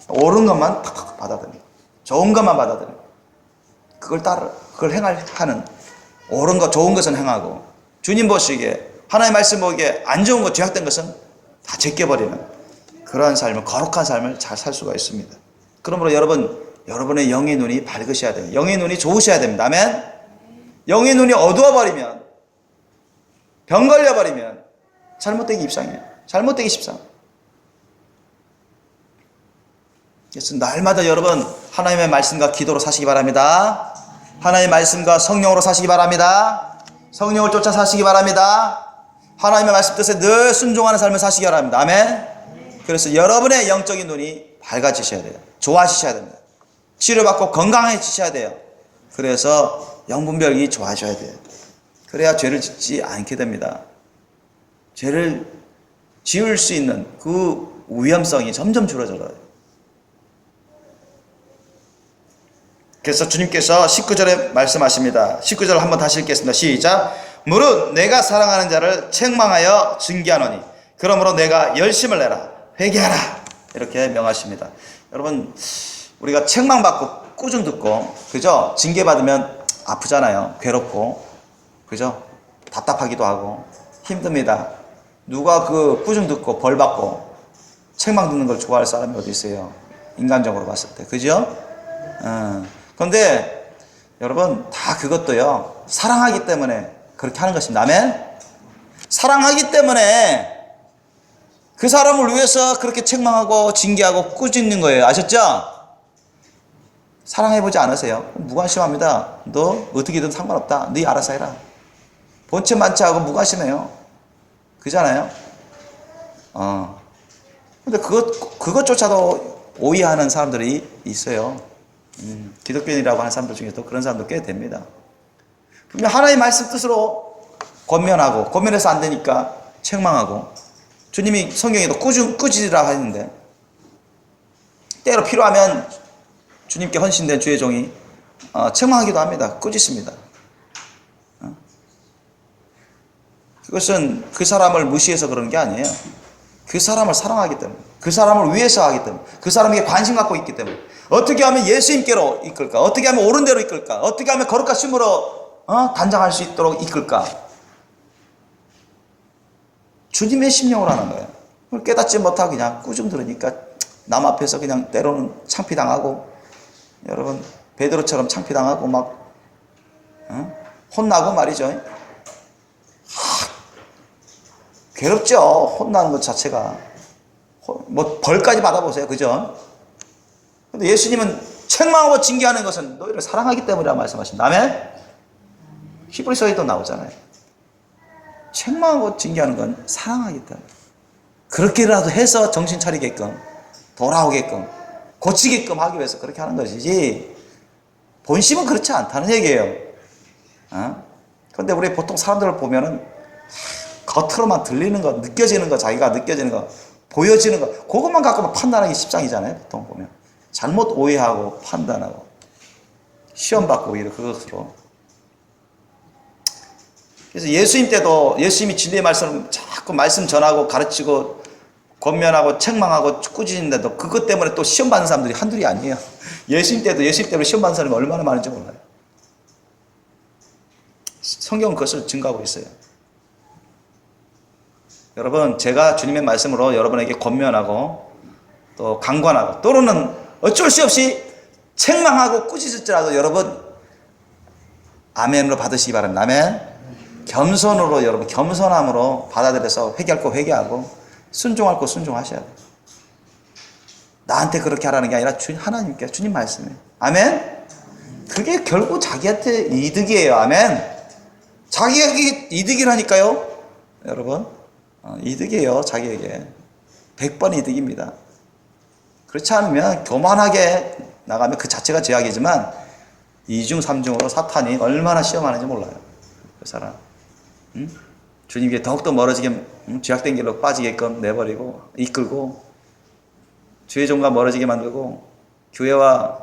옳은 것만 팍팍 받아들이고 좋은 것만 받아들이고 그걸 행하는 옳은 것, 좋은 것은 행하고 주님 보시기에 하나님의 말씀 보기에 안 좋은 것, 죄악된 것은 다 제껴버리는 그러한 삶을, 거룩한 삶을 잘 살 수가 있습니다. 그러므로 여러분의 영의 눈이 밝으셔야 됩니다. 영의 눈이 좋으셔야 됩니다. 아멘? 영의 눈이 어두워버리면, 병 걸려버리면 잘못되기 입상이에요. 잘못되기 십상. 그래서 날마다 여러분 하나님의 말씀과 기도로 사시기 바랍니다. 하나님의 말씀과 성령으로 사시기 바랍니다. 성령을 쫓아 사시기 바랍니다. 하나님의 말씀 뜻에 늘 순종하는 삶을 사시기 바랍니다. 아멘? 그래서 여러분의 영적인 눈이 밝아지셔야 돼요. 좋아지셔야 됩니다. 치료받고 건강해지셔야 돼요. 그래서 영분별이 좋아져야 돼요. 그래야 죄를 짓지 않게 됩니다. 죄를 지을 수 있는 그 위험성이 점점 줄어들어요. 그래서 주님께서 19절에 말씀하십니다. 19절 한번 다시 읽겠습니다. 시작. 무릇 내가 사랑하는 자를 책망하여 징계하노니 그러므로 내가 열심을 내라 회개하라 이렇게 명하십니다. 여러분 우리가 책망받고 꾸중 듣고 그죠? 징계받으면 아프잖아요. 괴롭고 그죠? 답답하기도 하고 힘듭니다. 누가 그 꾸중 듣고 벌받고 책망 듣는 걸 좋아할 사람이 어디 있어요? 인간적으로 봤을 때 그죠? 그런데 여러분 다 그것도요 사랑하기 때문에 그렇게 하는 것입니다. 아멘? 사랑하기 때문에 그 사람을 위해서 그렇게 책망하고 징계하고 꾸짖는 거예요. 아셨죠? 사랑해보지 않으세요? 무관심합니다. 너 어떻게든 상관없다. 네 알아서 해라. 본체 만취하고 무관심해요. 그잖아요? 근데 그것조차도 오해하는 사람들이 있어요. 기독교인이라고 하는 사람들 중에도 그런 사람도 꽤 됩니다. 분명 하나님의 말씀 뜻으로 권면하고 권면해서 안 되니까 책망하고 주님이 성경에도 꾸짖으라 하는데 때로 필요하면 주님께 헌신된 주의 종이 책망하기도 합니다. 꾸짖습니다. 그것은 그 사람을 무시해서 그러는 게 아니에요. 그 사람을 사랑하기 때문에 그 사람을 위해서 하기 때문에 그 사람에게 관심 갖고 있기 때문에 어떻게 하면 예수님께로 이끌까? 어떻게 하면 옳은 대로 이끌까? 어떻게 하면 거룩한 심으로 단장할 수 있도록 이끌까? 주님의 심령으로 하는 거예요. 그걸 깨닫지 못하고 그냥 꾸중 들으니까 남 앞에서 그냥 때로는 창피당하고 여러분 베드로처럼 창피당하고 막 혼나고 말이죠. 괴롭죠. 혼나는 것 자체가. 뭐 벌까지 받아보세요. 그죠? 근데 예수님은 책망하고 징계하는 것은 너희를 사랑하기 때문이라고 말씀하신다. 아멘? 히브리서에도 나오잖아요. 책망하고 징계하는 건 사랑하기 때문에. 그렇게라도 해서 정신 차리게끔, 돌아오게끔, 고치게끔 하기 위해서 그렇게 하는 것이지, 본심은 그렇지 않다는 얘기예요. 그런데 우리 보통 사람들을 보면은 겉으로만 들리는 거, 느껴지는 거, 자기가 느껴지는 거, 보여지는 거, 그것만 갖고 판단하기 십상이잖아요. 보통 보면 잘못 오해하고 판단하고 시험 받고 오히려 그것으로. 그래서 예수님 때도 예수님이 진리의 말씀을 자꾸 말씀 전하고 가르치고 권면하고 책망하고 꾸짖는데도 그것 때문에 또 시험 받는 사람들이 한둘이 아니에요. 예수님 때문에 시험 받는 사람이 얼마나 많은지 몰라요. 성경은 그것을 증거하고 있어요. 여러분, 제가 주님의 말씀으로 여러분에게 권면하고 또 강권하고 또는 어쩔 수 없이 책망하고 꾸짖을지라도 여러분 아멘으로 받으시기 바랍니다. 아멘. 겸손으로, 여러분 겸손함으로 받아들여서 회개할 거 회개하고 순종할 거 순종하셔야 돼요. 나한테 그렇게 하라는 게 아니라 하나님께, 주님 말씀에. 아멘. 그게 결국 자기한테 이득이에요. 아멘. 자기에게 이득이라니까요. 여러분, 이득이에요. 자기에게 100번 이득입니다. 그렇지 않으면 교만하게 나가면 그 자체가 죄악이지만 2중 3중으로 사탄이 얼마나 시험하는지 몰라요. 그 사람. 주님께 더욱더 멀어지게, 죄악된 길로 빠지게끔 내버리고 이끌고 주의 종과 멀어지게 만들고 교회와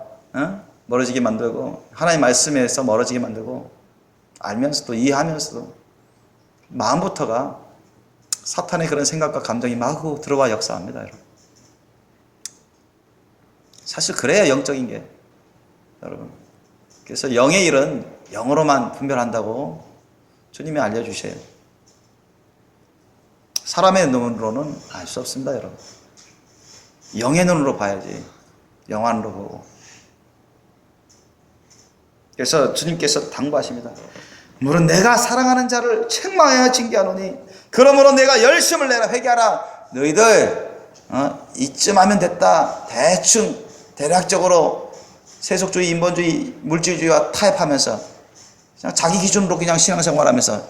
멀어지게 만들고 하나님 말씀에서 멀어지게 만들고 알면서도 이해하면서도 마음부터가 사탄의 그런 생각과 감정이 마구 들어와 역사합니다. 여러분. 사실 그래야 영적인 게, 여러분. 그래서 영의 일은 영으로만 분별한다고 주님이 알려주셔요. 사람의 눈으로는 알 수 없습니다, 여러분. 영의 눈으로 봐야지. 영 안으로 보고. 그래서 주님께서 당부하십니다. 물론 내가 사랑하는 자를 책망하여 징계하노니 그러므로 내가 열심을 내라 회개하라. 너희들 이쯤 하면 됐다. 대충 대략적으로 세속주의, 인본주의, 물질주의와 타협하면서 그냥 자기 기준으로 그냥 신앙생활하면서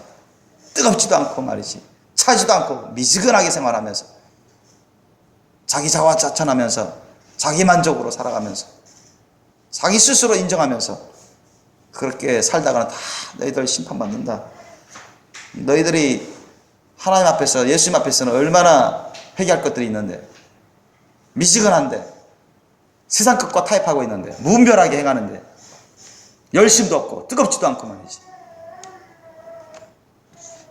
뜨겁지도 않고 말이지, 차지도 않고 미지근하게 생활하면서 자기 자화자찬하면서 자기 만족으로 살아가면서 자기 스스로 인정하면서 그렇게 살다가는 다 너희들 심판받는다. 너희들이 하나님 앞에서, 예수님 앞에서는 얼마나 회개할 것들이 있는데, 미지근한데, 세상 것과 타협하고 있는데, 무분별하게 행하는데, 열심도 없고 뜨겁지도 않고 말이지.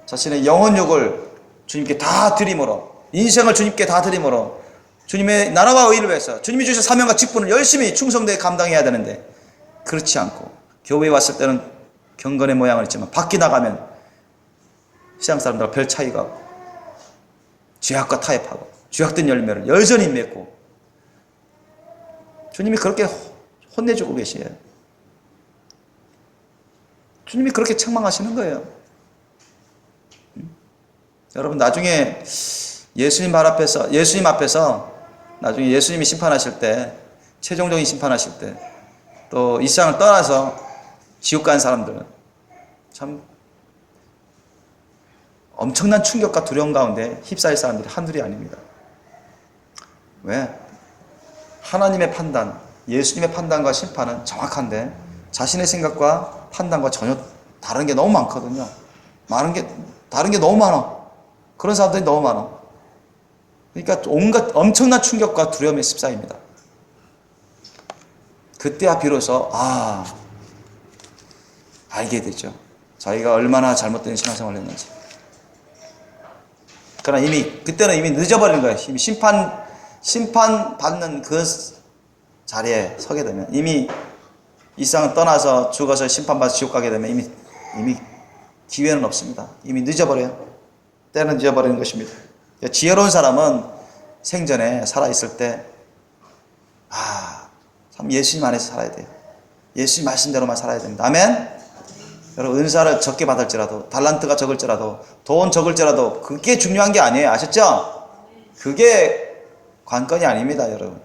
자신의 영혼욕을 주님께 다 드림으로, 인생을 주님께 다 드림으로 주님의 나라와 의를 위해서 주님이 주신 사명과 직분을 열심히 충성되게 감당해야 되는데, 그렇지 않고 교회에 왔을 때는 경건의 모양을 했지만 밖에 나가면 시장 사람들과 별 차이가 없고 죄악과 타협하고 죄악된 열매를 여전히 맺고, 주님이 그렇게 혼내주고 계시에요. 주님이 그렇게 책망하시는 거예요. 여러분, 나중에 예수님 앞에서 나중에 예수님이 심판하실 때, 최종적인 심판하실 때, 또 이 세상을 떠나서 지옥 간 사람들은 참 엄청난 충격과 두려움 가운데 휩싸일 사람들이 한둘이 아닙니다. 왜? 하나님의 판단, 예수님의 판단과 심판은 정확한데 자신의 생각과 판단과 전혀 다른 게 너무 많거든요. 다른 게 너무 많아. 그런 사람들이 너무 많아. 그러니까 온갖 엄청난 충격과 두려움에 휩싸입니다. 그때야 비로소 알게 되죠. 자기가 얼마나 잘못된 신앙생활을 했는지. 그러나 그때는 이미 늦어버린 거예요. 이미 심판받는 그 자리에 서게 되면, 이미 이 세상을 떠나서 죽어서 심판받아서 지옥 가게 되면 이미 기회는 없습니다. 이미 늦어버려요. 때는 늦어버리는 것입니다. 지혜로운 사람은 생전에 살아있을 때 참 예수님 안에서 살아야 돼요. 예수님 말씀대로만 살아야 됩니다. 아멘? 여러분 은사를 적게 받을지라도 달란트가 적을지라도 돈 적을지라도 그게 중요한 게 아니에요. 아셨죠? 그게 관건이 아닙니다. 여러분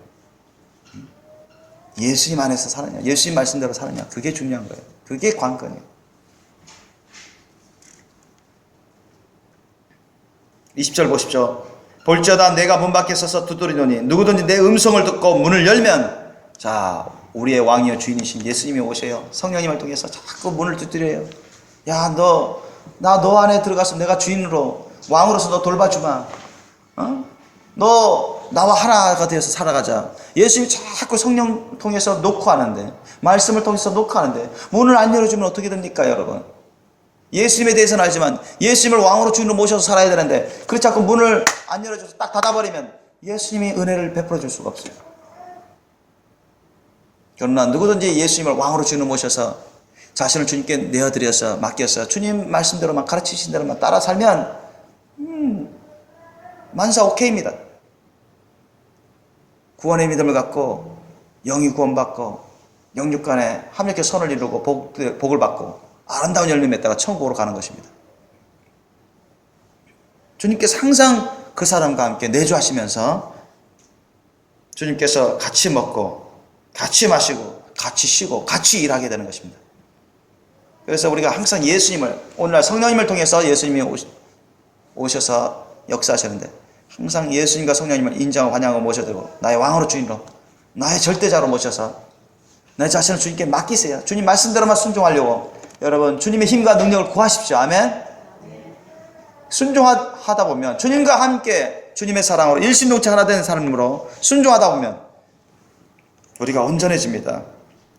예수님 안에서 사느냐 예수님 말씀대로 사느냐 그게 중요한 거예요. 그게 관건이에요. 20절 보십시오. 볼지어다 내가 문 밖에 서서 두드리노니 누구든지 내 음성을 듣고 문을 열면 자 우리의 왕이여 주인이신 예수님이 오셔요. 성령님을 통해서 자꾸 문을 두드려요. 야 너 안에 들어가서 내가 주인으로 왕으로서 너 돌봐주마. 너 나와 하나가 되어서 살아가자. 예수님이 자꾸 성령 통해서 놓고 하는데 말씀을 통해서 놓고 하는데 문을 안 열어주면 어떻게 됩니까 여러분? 예수님에 대해서는 알지만 예수님을 왕으로 주인으로 모셔서 살아야 되는데 그렇지 않고 문을 안 열어줘서 딱 닫아버리면 예수님이 은혜를 베풀어 줄 수가 없어요. 그러나 누구든지 예수님을 왕으로 주인으로 모셔서 자신을 주님께 내어드려서 맡겨서 주님 말씀대로만 가르치신 대로만 따라 살면 만사 오케이입니다. 구원의 믿음을 갖고 영이 구원받고 영육간에 합력해 선을 이루고 복을 받고 아름다운 열매 맺다가 천국으로 가는 것입니다. 주님께서 항상 그 사람과 함께 내주하시면서 주님께서 같이 먹고 같이 마시고 같이 쉬고 같이 일하게 되는 것입니다. 그래서 우리가 항상 예수님을 오늘날 성령님을 통해서 예수님이 오셔서 역사하시는데 항상 예수님과 성령님을 인정하고 환영하고 모셔드리고 나의 왕으로 주인으로 나의 절대자로 모셔서 내 자신을 주님께 맡기세요. 주님 말씀대로만 순종하려고 여러분 주님의 힘과 능력을 구하십시오. 아멘. 순종하다 보면 주님과 함께 주님의 사랑으로 일심동체 하나 되는 사람으로 순종하다 보면 우리가 온전해집니다.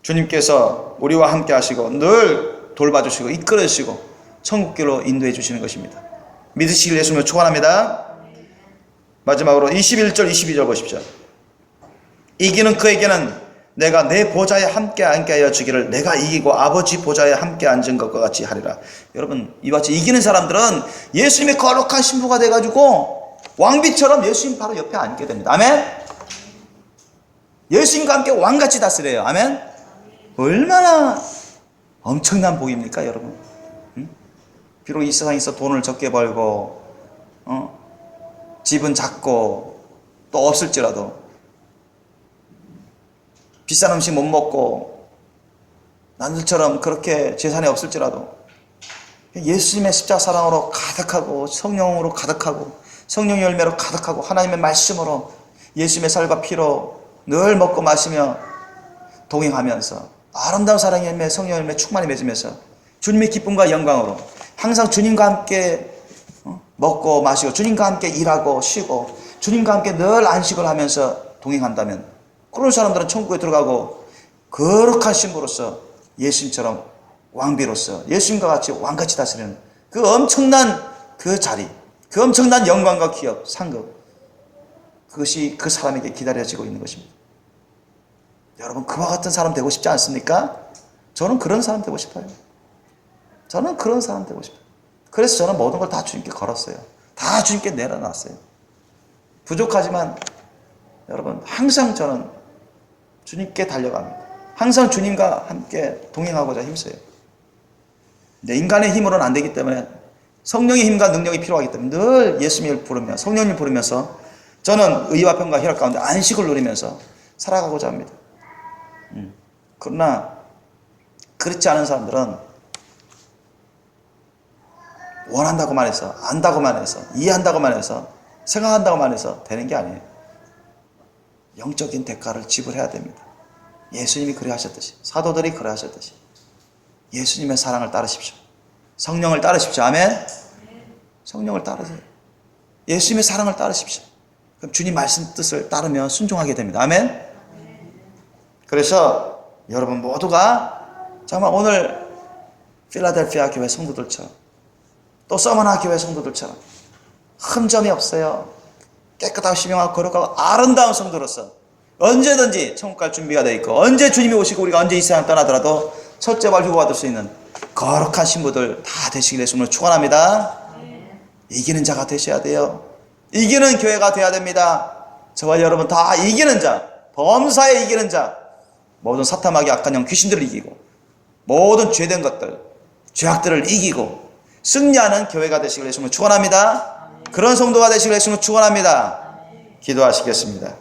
주님께서 우리와 함께 하시고 늘 돌봐주시고 이끌어주시고 천국길로 인도해 주시는 것입니다. 믿으시길 예수님을 축원합니다. 마지막으로 21절 22절 보십시오. 이기는 그에게는 내가 내 보좌에 함께 앉게 하여 주기를 내가 이기고 아버지 보좌에 함께 앉은 것과 같이 하리라. 여러분 이와 같이 이기는 사람들은 예수님의 거룩한 신부가 돼가지고 왕비처럼 예수님 바로 옆에 앉게 됩니다. 아멘. 예수님과 함께 왕같이 다스려요. 아멘. 얼마나 엄청난 복입니까 여러분. 비록 이 세상에서 돈을 적게 벌고 집은 작고 또 없을지라도 비싼 음식 못 먹고 남들처럼 그렇게 재산이 없을지라도 예수님의 십자가 사랑으로 가득하고 성령으로 가득하고 성령 열매로 가득하고 하나님의 말씀으로 예수님의 살과 피로 늘 먹고 마시며 동행하면서 아름다운 사랑의 열매 성령 열매 충만히 맺으면서 주님의 기쁨과 영광으로 항상 주님과 함께 먹고 마시고 주님과 함께 일하고 쉬고 주님과 함께 늘 안식을 하면서 동행한다면 그런 사람들은 천국에 들어가고 거룩한 신부로서 예수님처럼 왕비로서 예수님과 같이 왕같이 다스리는 그 엄청난 그 자리, 그 엄청난 영광과 기업, 상급 그것이 그 사람에게 기다려지고 있는 것입니다. 여러분 그와 같은 사람 되고 싶지 않습니까? 저는 그런 사람 되고 싶어요. 저는 그런 사람 되고 싶어요. 그래서 저는 모든 걸 다 주님께 걸었어요. 다 주님께 내려놨어요. 부족하지만 여러분 항상 저는 주님께 달려갑니다. 항상 주님과 함께 동행하고자 힘써요. 근데 인간의 힘으로는 안 되기 때문에 성령의 힘과 능력이 필요하기 때문에 늘 예수님을 부르며 성령님을 부르면서 저는 의와 평과 혈압 가운데 안식을 누리면서 살아가고자 합니다. 그러나 그렇지 않은 사람들은 원한다고만 해서 안다고만 해서 이해한다고만 해서 생각한다고만 해서 되는 게 아니에요. 영적인 대가를 지불해야 됩니다. 예수님이 그래 하셨듯이 사도들이 그래 하셨듯이 예수님의 사랑을 따르십시오. 성령을 따르십시오. 아멘. 성령을 따르세요. 예수님의 사랑을 따르십시오. 그럼 주님 말씀 뜻을 따르면 순종하게 됩니다. 아멘. 그래서 여러분 모두가 정말 오늘 필라델피아 교회 성도들처럼 또 서머나 교회 성도들처럼 흠점이 없어요. 깨끗하고 신명하고 거룩하고 아름다운 성도로서 언제든지 천국 갈 준비가 되어 있고 언제 주님이 오시고 우리가 언제 이 세상을 떠나더라도 첫째 발 휴거받을 수 있는 거룩한 신부들 다 되시길 예수님으로 축원합니다. 이기는 자가 되셔야 돼요. 이기는 교회가 되어야 됩니다. 저와 여러분 다 이기는 자, 범사에 이기는 자, 모든 사탐하게 악한 영 귀신들을 이기고 모든 죄된 것들 죄악들을 이기고 승리하는 교회가 되시길 예수님을 축원합니다. 그런 성도가 되시길 예수님을 축원합니다. 기도하시겠습니다.